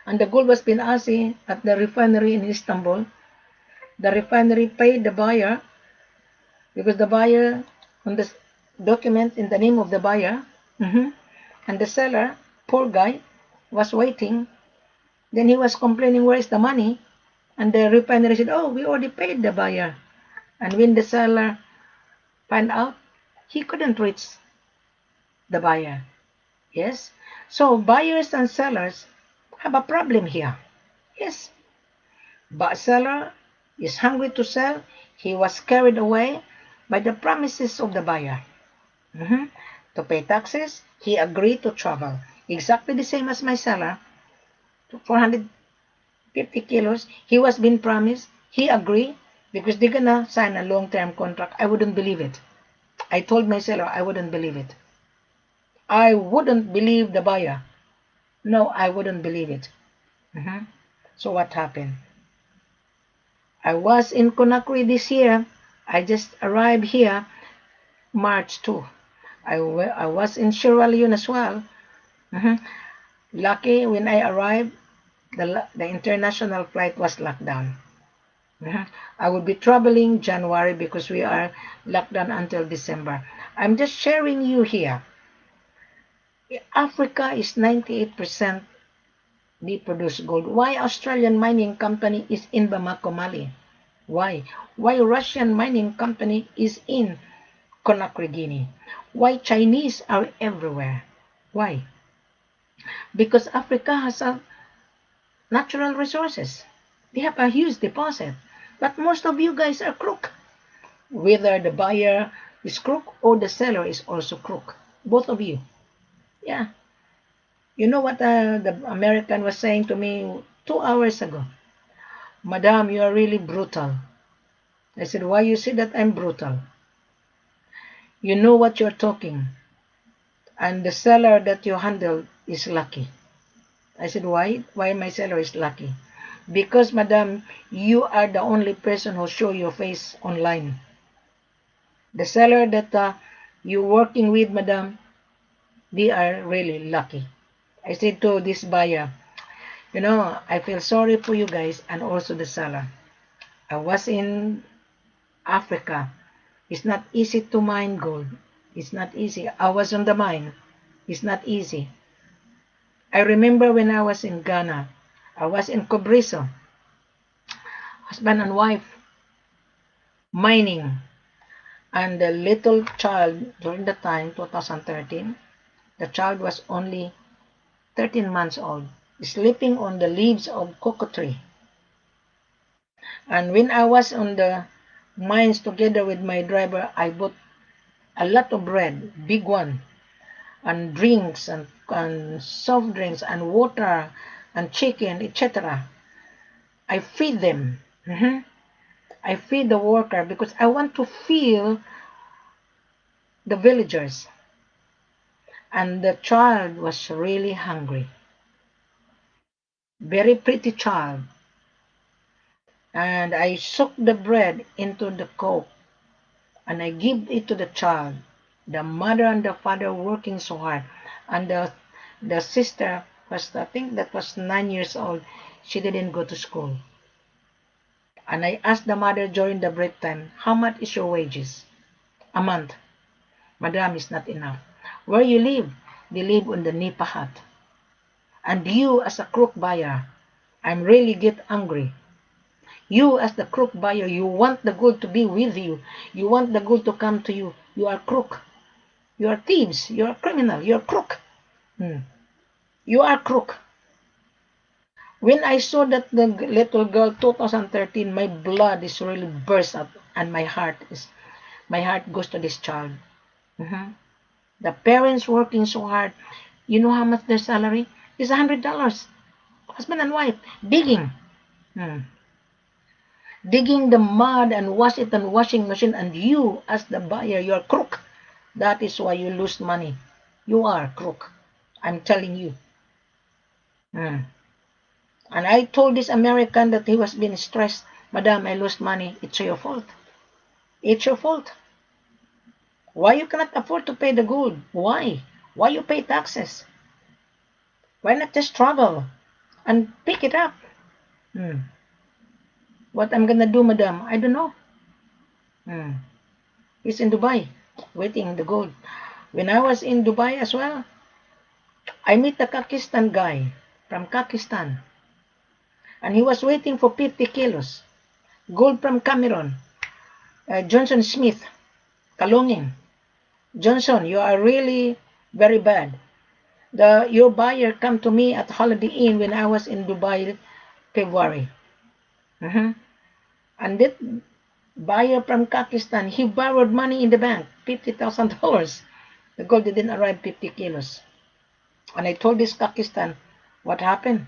And the gold was being asked at the refinery in Istanbul. The refinery paid the buyer because the buyer on the document in the name of the buyer, and the seller, poor guy, was waiting. Then he was complaining, where is the money? And the refinery said, oh, we already paid the buyer. And when the seller found out, he couldn't reach the buyer. Yes? So buyers and sellers have a problem here. Yes. But seller is hungry to sell. He was carried away by the promises of the buyer. To pay taxes, he agreed to travel. Exactly the same as my seller. 450 kilos. He was being promised. He agreed because they're gonna sign a long-term contract. I wouldn't believe it. I told my seller I wouldn't believe it. I wouldn't believe the buyer. No, I wouldn't believe it. So what happened? I was in Conakry this year. I just arrived here March 2. I was in Sierra Leone as well. Lucky when I arrived, the international flight was locked down. I will be traveling January because we are locked down until December. I'm just sharing you here. Africa is 98% they produce gold. Why Australian mining company is in Bamako Mali? Why? Why Russian mining company is in Conakry Guinea? Why Chinese are everywhere? Why? Because Africa has a natural resources. They have a huge deposit. But most of you guys are crook. Whether the buyer is crook or the seller is also crook. Both of you. Yeah. You know what the American was saying to me 2 hours ago? Madam, you are really brutal. I said, why you say that I'm brutal? You know what you're talking. And the seller that you handle is lucky. I said, why? Why my seller is lucky? Because, madam, you are the only person who show your face online. The seller that you're working with, madam, they are really lucky. I said to this buyer, you know, I feel sorry for you guys and also the seller. I was in Africa. It's not easy to mine gold. It's not easy. I was on the mine. It's not easy. I remember when I was in Ghana, I was in Cobriso, husband and wife, mining. And the little child, during the time, 2013, the child was only 13 months old, sleeping on the leaves of cocoa tree. And when I was on the mines together with my driver, I bought a lot of bread, big one, and drinks, and soft drinks, and water, and chicken, etc. I feed them. I feed the worker because I want to feel the villagers. And the child was really hungry. Very pretty child. And I soak the bread into the coke and I give it to the child. The mother and the father working so hard. And the sister was, I think that was 9 years old. She didn't go to school. And I asked the mother during the break time, how much is your wages? A month. Madam, is not enough. Where you live? They live on the nipa hut. And you as a crook buyer, I'm really get angry. You as the crook buyer, you want the gold to be with you. You want the gold to come to you. You are crook. You are thieves. You are criminal. You are crook. You are crook. When I saw that the little girl, 2013, my blood is really burst up, and my heart goes to this child. The parents working so hard. You know how much their salary is? $100. Husband and wife digging. Digging the mud and wash it on washing machine, and you as the buyer, you're crook. That is why you lose money. You are crook. I'm telling you. And I told this American that he was being stressed. Madam, I lost money. It's your fault. It's your fault. Why you cannot afford to pay the gold? Why? Why you pay taxes? Why not just travel and pick it up? What I'm gonna do, madam? I don't know. He's in Dubai, waiting the gold. When I was in Dubai as well, I met a Pakistan guy from Pakistan, and he was waiting for 50 kilos gold from Cameroon. Johnson Smith, Kalongin. Johnson, you are really very bad. Your buyer come to me at Holiday Inn when I was in Dubai, February. And that buyer from Pakistan, he borrowed money in the bank, $50,000. The gold didn't arrive 50 kilos. And I told this Pakistan, what happened?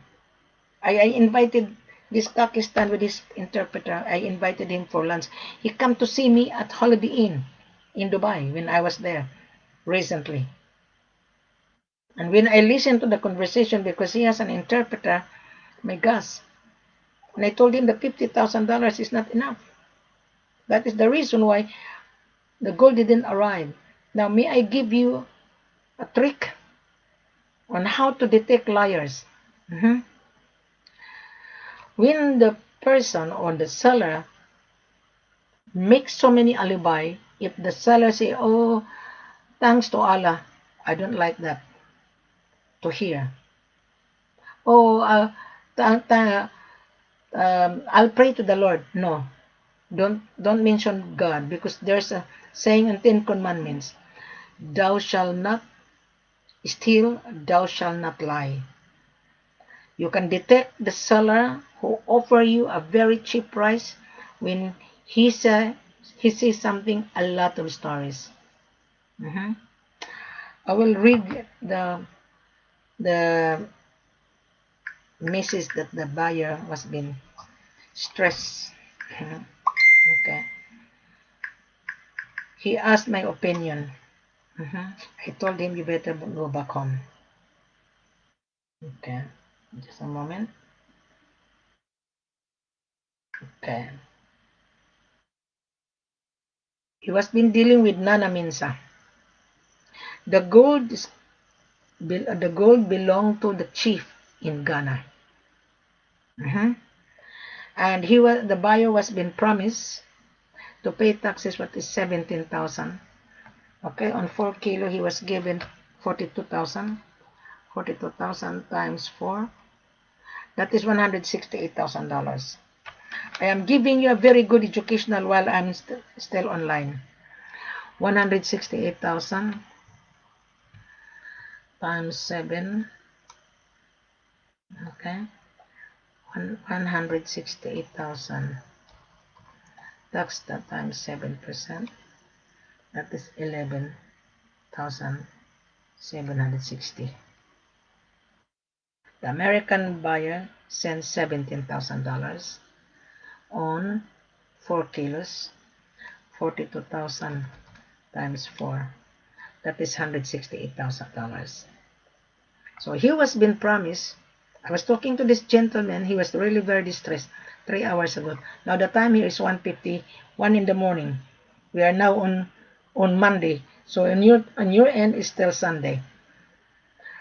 I invited this Pakistan with his interpreter. I invited him for lunch. He come to see me at Holiday Inn in Dubai when I was there recently. And when I listened to the conversation, because he has an interpreter, my gosh, and I told him the $50,000 is not enough. That is the reason why the gold didn't arrive. Now, may I give you a trick on how to detect liars? When the person or the seller makes so many alibi, if the seller say, oh, thanks to Allah, I don't like that to hear. Oh, I'll pray to the Lord. No, don't mention God, because there's a saying in 10 Commandments, thou shalt not steal, thou shalt not lie. You can detect the seller who offer you a very cheap price when he says something, a lot of stories. I will read the message that the buyer was being stressed. Okay. He asked my opinion. I told him, you better go back home. Okay. Just a moment. Okay. He was been dealing with Nana Minsa. The gold belonged to the chief in Ghana. And the buyer was being promised to pay taxes, what is 17,000. Okay, on 4 kilo he was given 42,000. 42,000 times 4. That is $168,000. I am giving you a very good educational while I'm still online. 168,000 times 7. Okay. 168,000. Tax that times 7%. That is 11,760. The American buyer sends $17,000 on 4 kilos. 42,000 times 4. That is $168,000. So he was been promised. I was talking to this gentleman. He was really very distressed 3 hours ago. Now the time here is 1:51 in the morning. We are now on Monday. So on your end is still Sunday.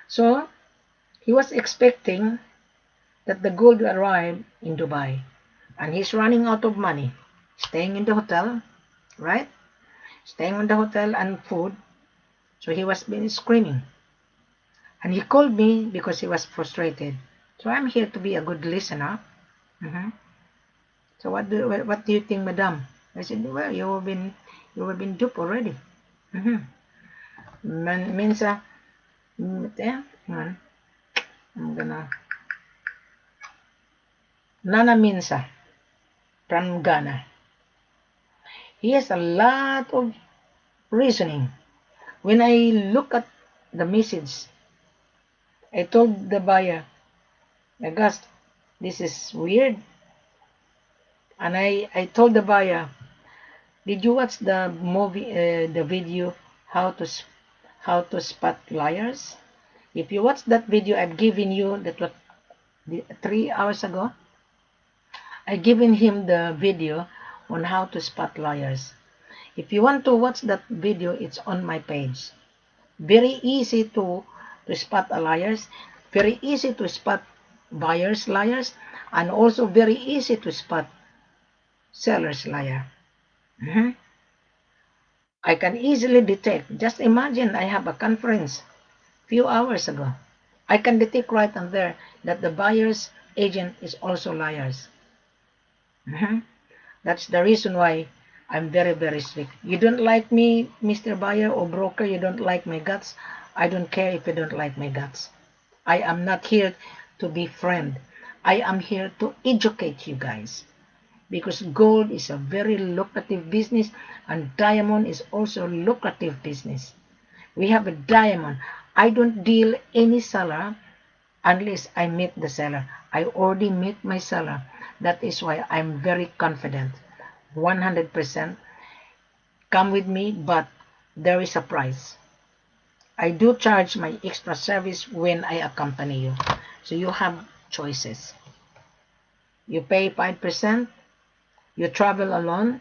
So he was expecting that the gold will arrive in Dubai. And he's running out of money. Staying in the hotel, right? Staying in the hotel and food. So he was been screaming. And he called me because he was frustrated. So I'm here to be a good listener. So what do you think, madam? I said, well, you have been duped already. Means I'm gonna Nana Minsa from Ghana. He has a lot of reasoning When I look at the message, I told the buyer, I guess this is weird. And I told the buyer, did you watch the movie, the video, how to spot liars? If you watch that video, I've given you that was 3 hours ago. I given him the video on how to spot liars. If you want to watch that video, it's on my page. Very easy to spot a liars. Very easy to spot buyers liars, and also very easy to spot sellers liar. I can easily detect. Just imagine I have a conference few hours ago. I can detect right on there that the buyer's agent is also liars. That's the reason why I'm very, very strict. You don't like me, Mr. Buyer or broker, you don't like my guts. I don't care if you don't like my guts. I am not here to be friend. I am here to educate you guys. Because gold is a very lucrative business and diamond is also a lucrative business. We have a diamond. I don't deal any seller unless I meet the seller. I already meet my seller. That is why I'm very confident. 100%. Come with me, but there is a price. I do charge my extra service when I accompany you. So you have choices. You pay 5%. You travel alone.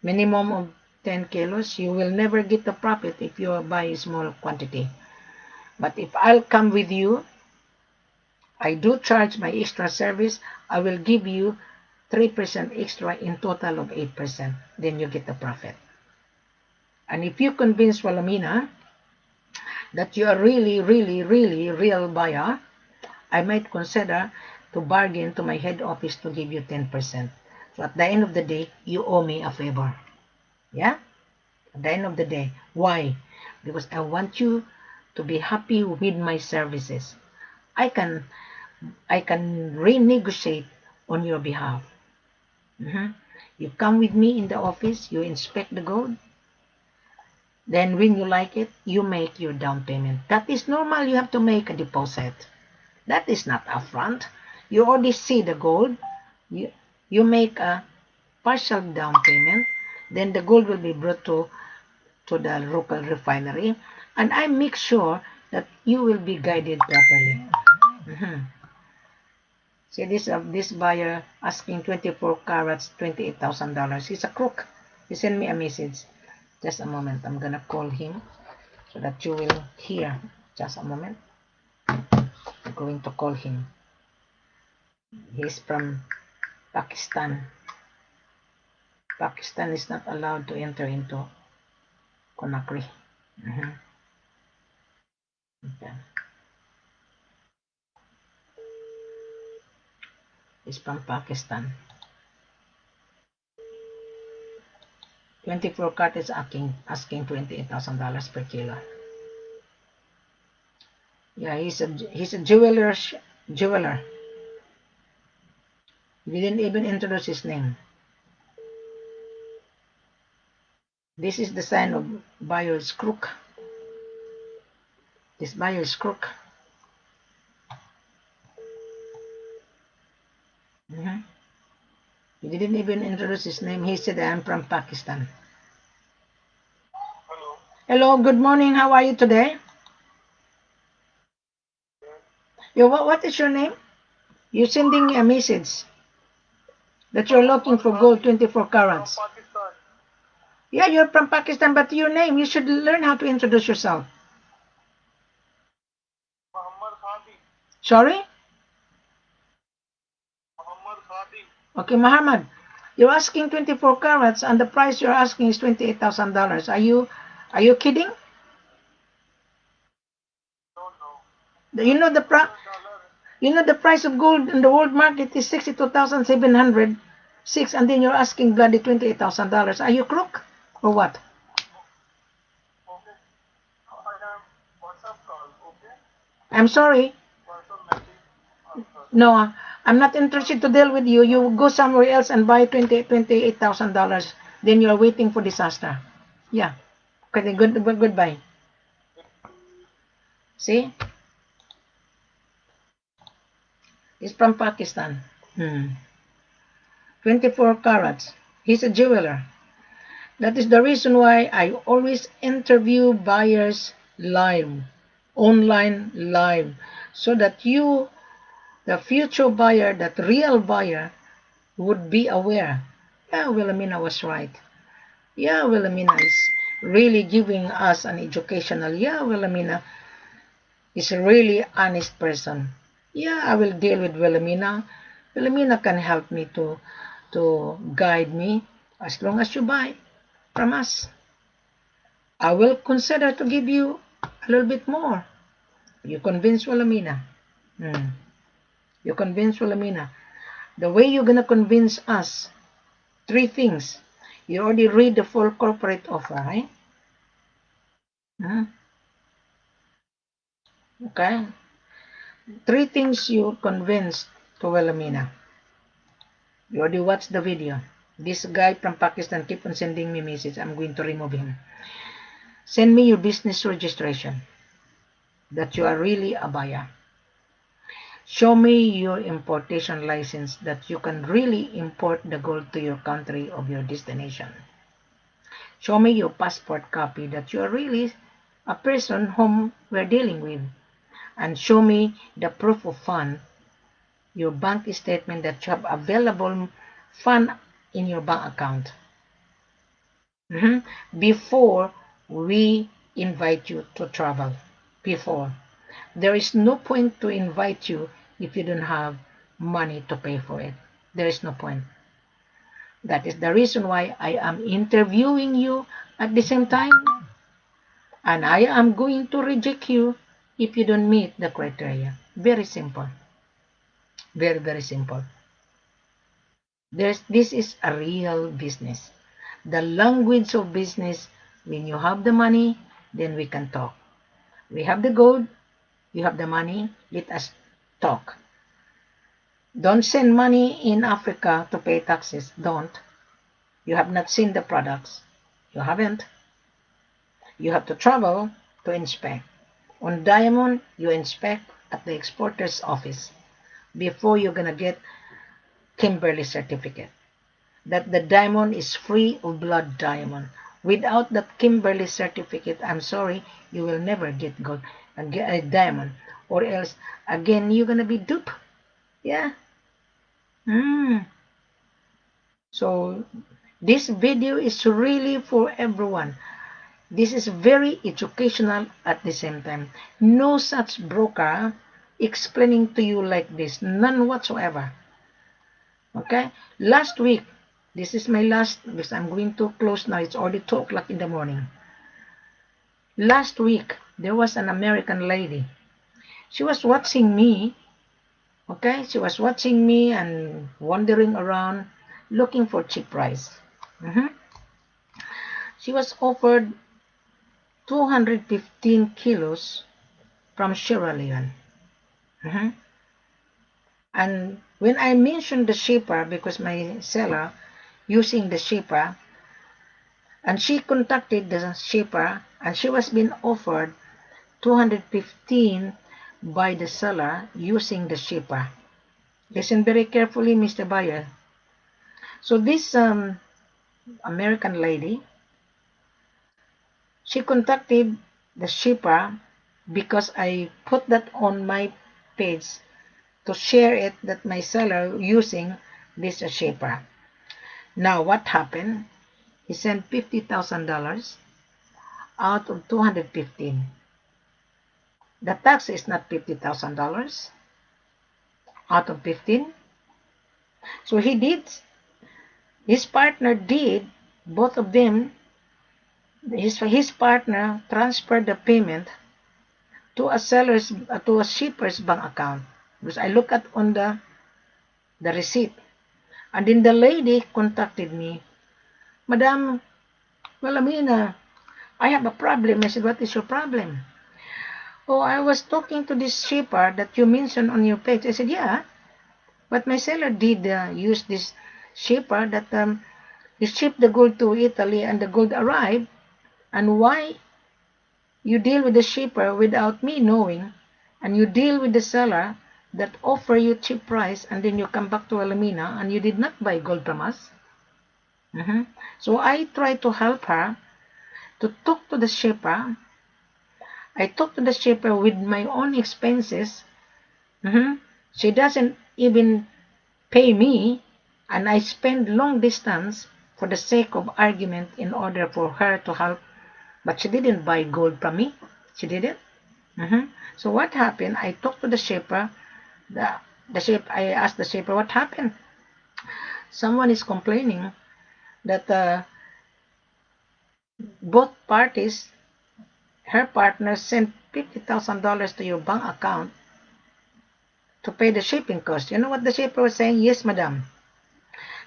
Minimum of 10 kilos. You will never get the profit if you buy a small quantity. But if I'll come with you, I do charge my extra service. I will give you 3% extra in total of 8%. Then you get the profit. And if you convince Wilhelmina that you are really, really, really real buyer, I might consider to bargain to my head office to give you 10%. So at the end of the day, you owe me a favor. Yeah? At the end of the day. Why? Because I want you to be happy with my services. I can renegotiate on your behalf. You come with me in the office, you inspect the gold. Then when you like it, you make your down payment. That is normal. You have to make a deposit. That is not upfront. You already see the gold. You make a partial down payment. Then the gold will be brought to the local refinery. And I make sure that you will be guided properly. See this buyer asking 24 carats, $28,000. He's a crook. He sent me a message. Just a moment. I'm gonna call him so that you will hear. Just a moment. I'm going to call him. He's from Pakistan. Pakistan is not allowed to enter into Conakry. Okay. He's from Pakistan. 24 carat is asking $28,000 per kilo. Yeah, he's a jeweler. He didn't even introduce his name. This is the sign of buyer's crook. This buyer's crook. He didn't even introduce his name. He said, I'm from Pakistan.
Hello.
Hello, good morning. How are you today? What is your name? You're sending me a message that you're looking for gold 24 carats.
From Pakistan.
Yeah, you're from Pakistan, but your name, you should learn how to introduce yourself.
Muhammad Khadi.
Sorry?
Muhammad Khadi.
Okay, Muhammad. You're asking 24 carats and the price you're asking is $28,000. Are you kidding?
No.
You know the price of gold in the world market is 62,706 and then you're asking bloody $28,000. Are you crook or what?
Okay. I have WhatsApp call. Okay.
I'm sorry.
WhatsApp message.
No, I'm not interested to deal with you. You go somewhere else and buy $28,000. Then you're waiting for disaster. Yeah. Okay, then goodbye. See? He's from Pakistan. 24 carats. He's a jeweler. That is the reason why I always interview buyers live, online live, so that you, the future buyer, that real buyer, would be aware. Yeah, Wilhelmina was right. Yeah, Wilhelmina is really giving us an educational. Yeah, Wilhelmina is a really honest person. Yeah, I will deal with Wilhelmina. Wilhelmina can help me to guide me as long as you buy from us. I will consider to give you a little bit more. You convince Wilhelmina. You convince Wilhelmina. The way you're gonna convince us, three things. You already read the full corporate offer, right? Okay. Three things you convinced to Wilhelmina. You already watched the video. This guy from Pakistan keep on sending me message. I'm going to remove him. Send me your business registration that you are really a buyer. Show me your importation license that you can really import the gold to your country of your destination. Show me your passport copy that you are really a person whom we're dealing with. And show me the proof of fund, your bank statement that you have available fund in your bank account. Before we invite you to travel. Before. There is no point to invite you if you don't have money to pay for it. There is no point. That is the reason why I am interviewing you at the same time. And I am going to reject you if you don't meet the criteria. Very simple. Very, very simple. This is a real business. The language of business, when you have the money, then we can talk. We have the gold, you have the money, let us talk. Don't send money in Africa to pay taxes. Don't. You have not seen the products. You haven't. You have to travel to inspect. On diamond, you inspect at the exporter's office before you're going to get Kimberley certificate. That the diamond is free of blood diamond. Without that Kimberley certificate, I'm sorry, you will never get gold, a diamond. Or else, again, you're going to be duped. Yeah. So, this video is really for everyone. This is very educational at the same time. No such broker explaining to you like this. None whatsoever. Okay? Last week, this is my last, because I'm going to close now. It's already 2 o'clock in the morning. Last week, there was an American lady. She was watching me. Okay? She was watching me and wandering around looking for cheap price. She was offered 215 kilos from Sierra Leone. And when I mentioned the shipper, because my seller using the shipper, and she contacted the shipper, and she was being offered 215 by the seller using the shipper. Listen very carefully, Mr. Buyer. So this American lady, she contacted the shipper because I put that on my page to share it that my seller using this shipper. Now what happened? He sent $50,000 out of 215. The tax is not $50,000 out of 15. So he did, his partner did, both of them, his partner transferred the payment to a shipper's bank account. Because I look at on the receipt. And then the lady contacted me. Madam Wilhelmina, I have a problem. I said, what is your problem? Oh, I was talking to this shipper that you mentioned on your page. I said, yeah, but my seller did use this shipper that he shipped the gold to Italy and the gold arrived. And why you deal with the shipper without me knowing, and you deal with the seller that offer you cheap price, and then you come back to Wilhelmina and you did not buy gold from us? So I try to help her to talk to the shipper. I talk to the shipper with my own expenses. She doesn't even pay me, and I spend long distance for the sake of argument in order for her to help. But she didn't buy gold from me. She didn't. So what happened? I talked to the shipper. I asked the shipper what happened. Someone is complaining that both parties, her partner, sent $50,000 to your bank account to pay the shipping cost. You know what the shipper was saying? Yes, madam.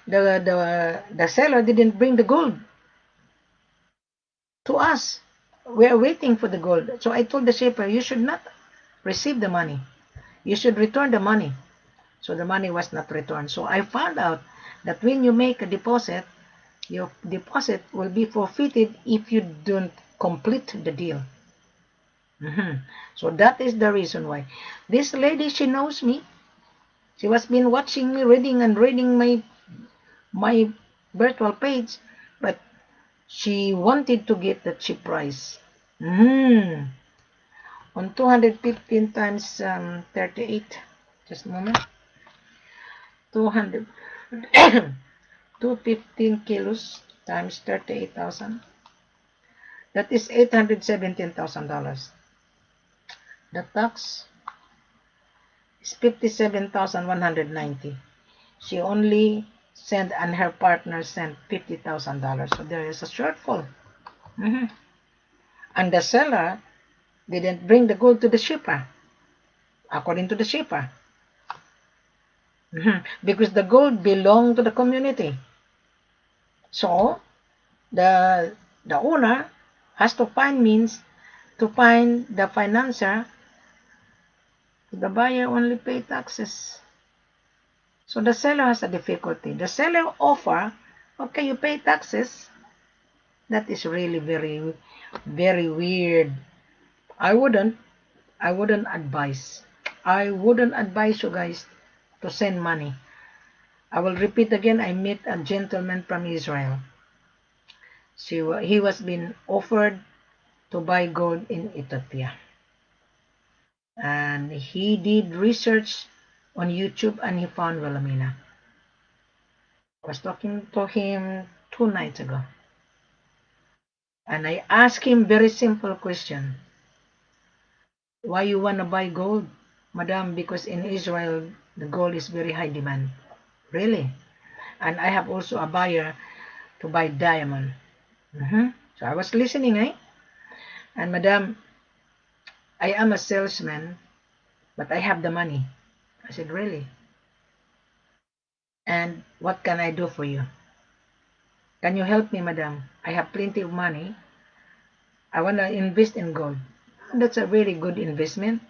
The seller didn't bring the gold to us. We are waiting for the gold. So I told the shipper, you should not receive the money. You should return the money. So the money was not returned. So I found out that when you make a deposit, your deposit will be forfeited if you don't complete the deal. So that is the reason why. This lady, she knows me. She was been watching me, reading and reading my virtual page, but she wanted to get the cheap price. On 215 times 38, just a moment, 200, 215 kilos times 38,000, that is $817,000. The tax is 57,190. She only sent, and her partner sent $50,000, so there is a shortfall. And the seller didn't bring the gold to the shipper, according to the shipper. Because the gold belonged to the community. So the owner has to find means to find the financier. The buyer only pay taxes. So the seller has a difficulty. The seller offer, okay, you pay taxes. That is really very, very weird. I wouldn't advise. I wouldn't advise you guys to send money. I will repeat again, I met a gentleman from Israel. He was being offered to buy gold in Ethiopia. And he did research on YouTube and he found Wilhelmina. I was talking to him 2 nights ago. And I asked him very simple question. Why you want to buy gold? Madam, because in Israel, the gold is very high demand. Really? And I have also a buyer to buy diamond. So I was listening, eh? And madam, I am a salesman, but I have the money. I said, really? And what can I do for you? Can you help me, madam? I have plenty of money. I want to invest in gold. That's a very good investment.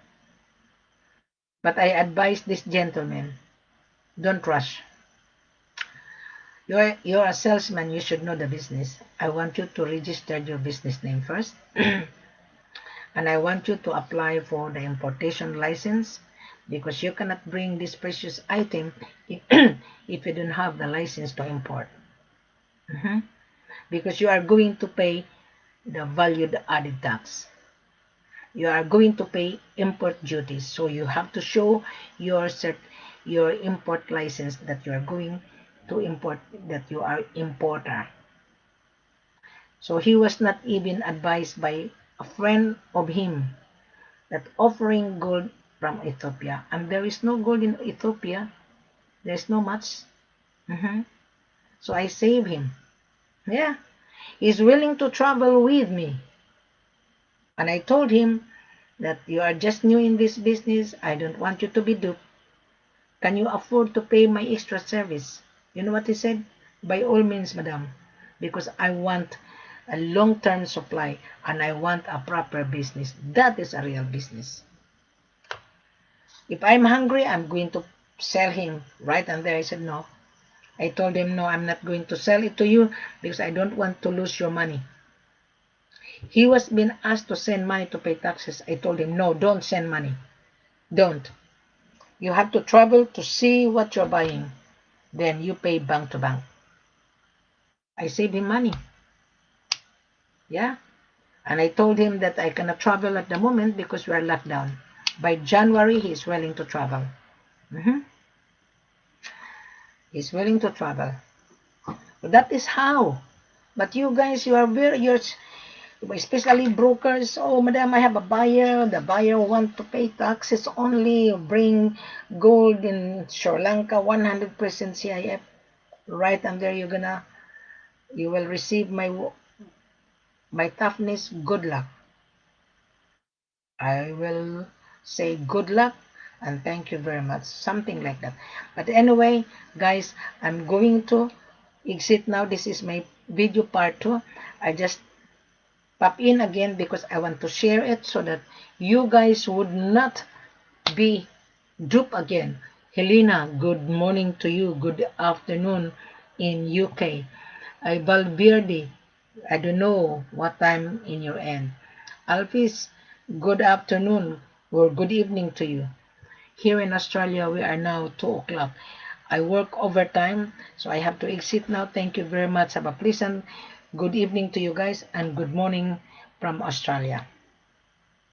But I advise this gentleman, don't rush. You're a salesman, you should know the business. I want you to register your business name first. And I want you to apply for the importation license, because you cannot bring this precious item if you don't have the license to import. Because you are going to pay the valued added tax. You are going to pay import duties. So you have to show your import license that you are going to import, that you are importer. So he was not even advised by a friend of him that offering gold from Ethiopia. And there is no gold in Ethiopia. There's no much. So I save him. Yeah. He's willing to travel with me. And I told him that you are just new in this business. I don't want you to be duped. Can you afford to pay my extra service? You know what he said? By all means, madam, because I want a long-term supply and I want a proper business. That is a real business. If I'm hungry, I'm going to sell him right and there. I said, no. I told him, no, I'm not going to sell it to you because I don't want to lose your money. He was being asked to send money to pay taxes. I told him, no, don't send money. Don't. You have to travel to see what you're buying. Then you pay bank to bank. I saved him money. Yeah. And I told him that I cannot travel at the moment because we are locked down. By January, he's willing to travel. He's willing to travel. So that is how. But you guys, you're especially brokers. Oh, madam, I have a buyer. The buyer want to pay taxes only. Bring gold in Sri Lanka, 100% C.I.F. Right under you will receive my toughness. Good luck. I will say good luck and thank you very much. Something like that. But anyway, guys, I'm going to exit now. This is my video part 2. I just pop in again because I want to share it so that you guys would not be duped again. Helena, good morning to you. Good afternoon in UK. I Valverde, I don't know what time in your end. Alvis, good afternoon or good evening to you. Here in Australia, we are now 2 o'clock. I work overtime, so I have to exit now. Thank you very much. Have a pleasant good evening to you guys and good morning from Australia.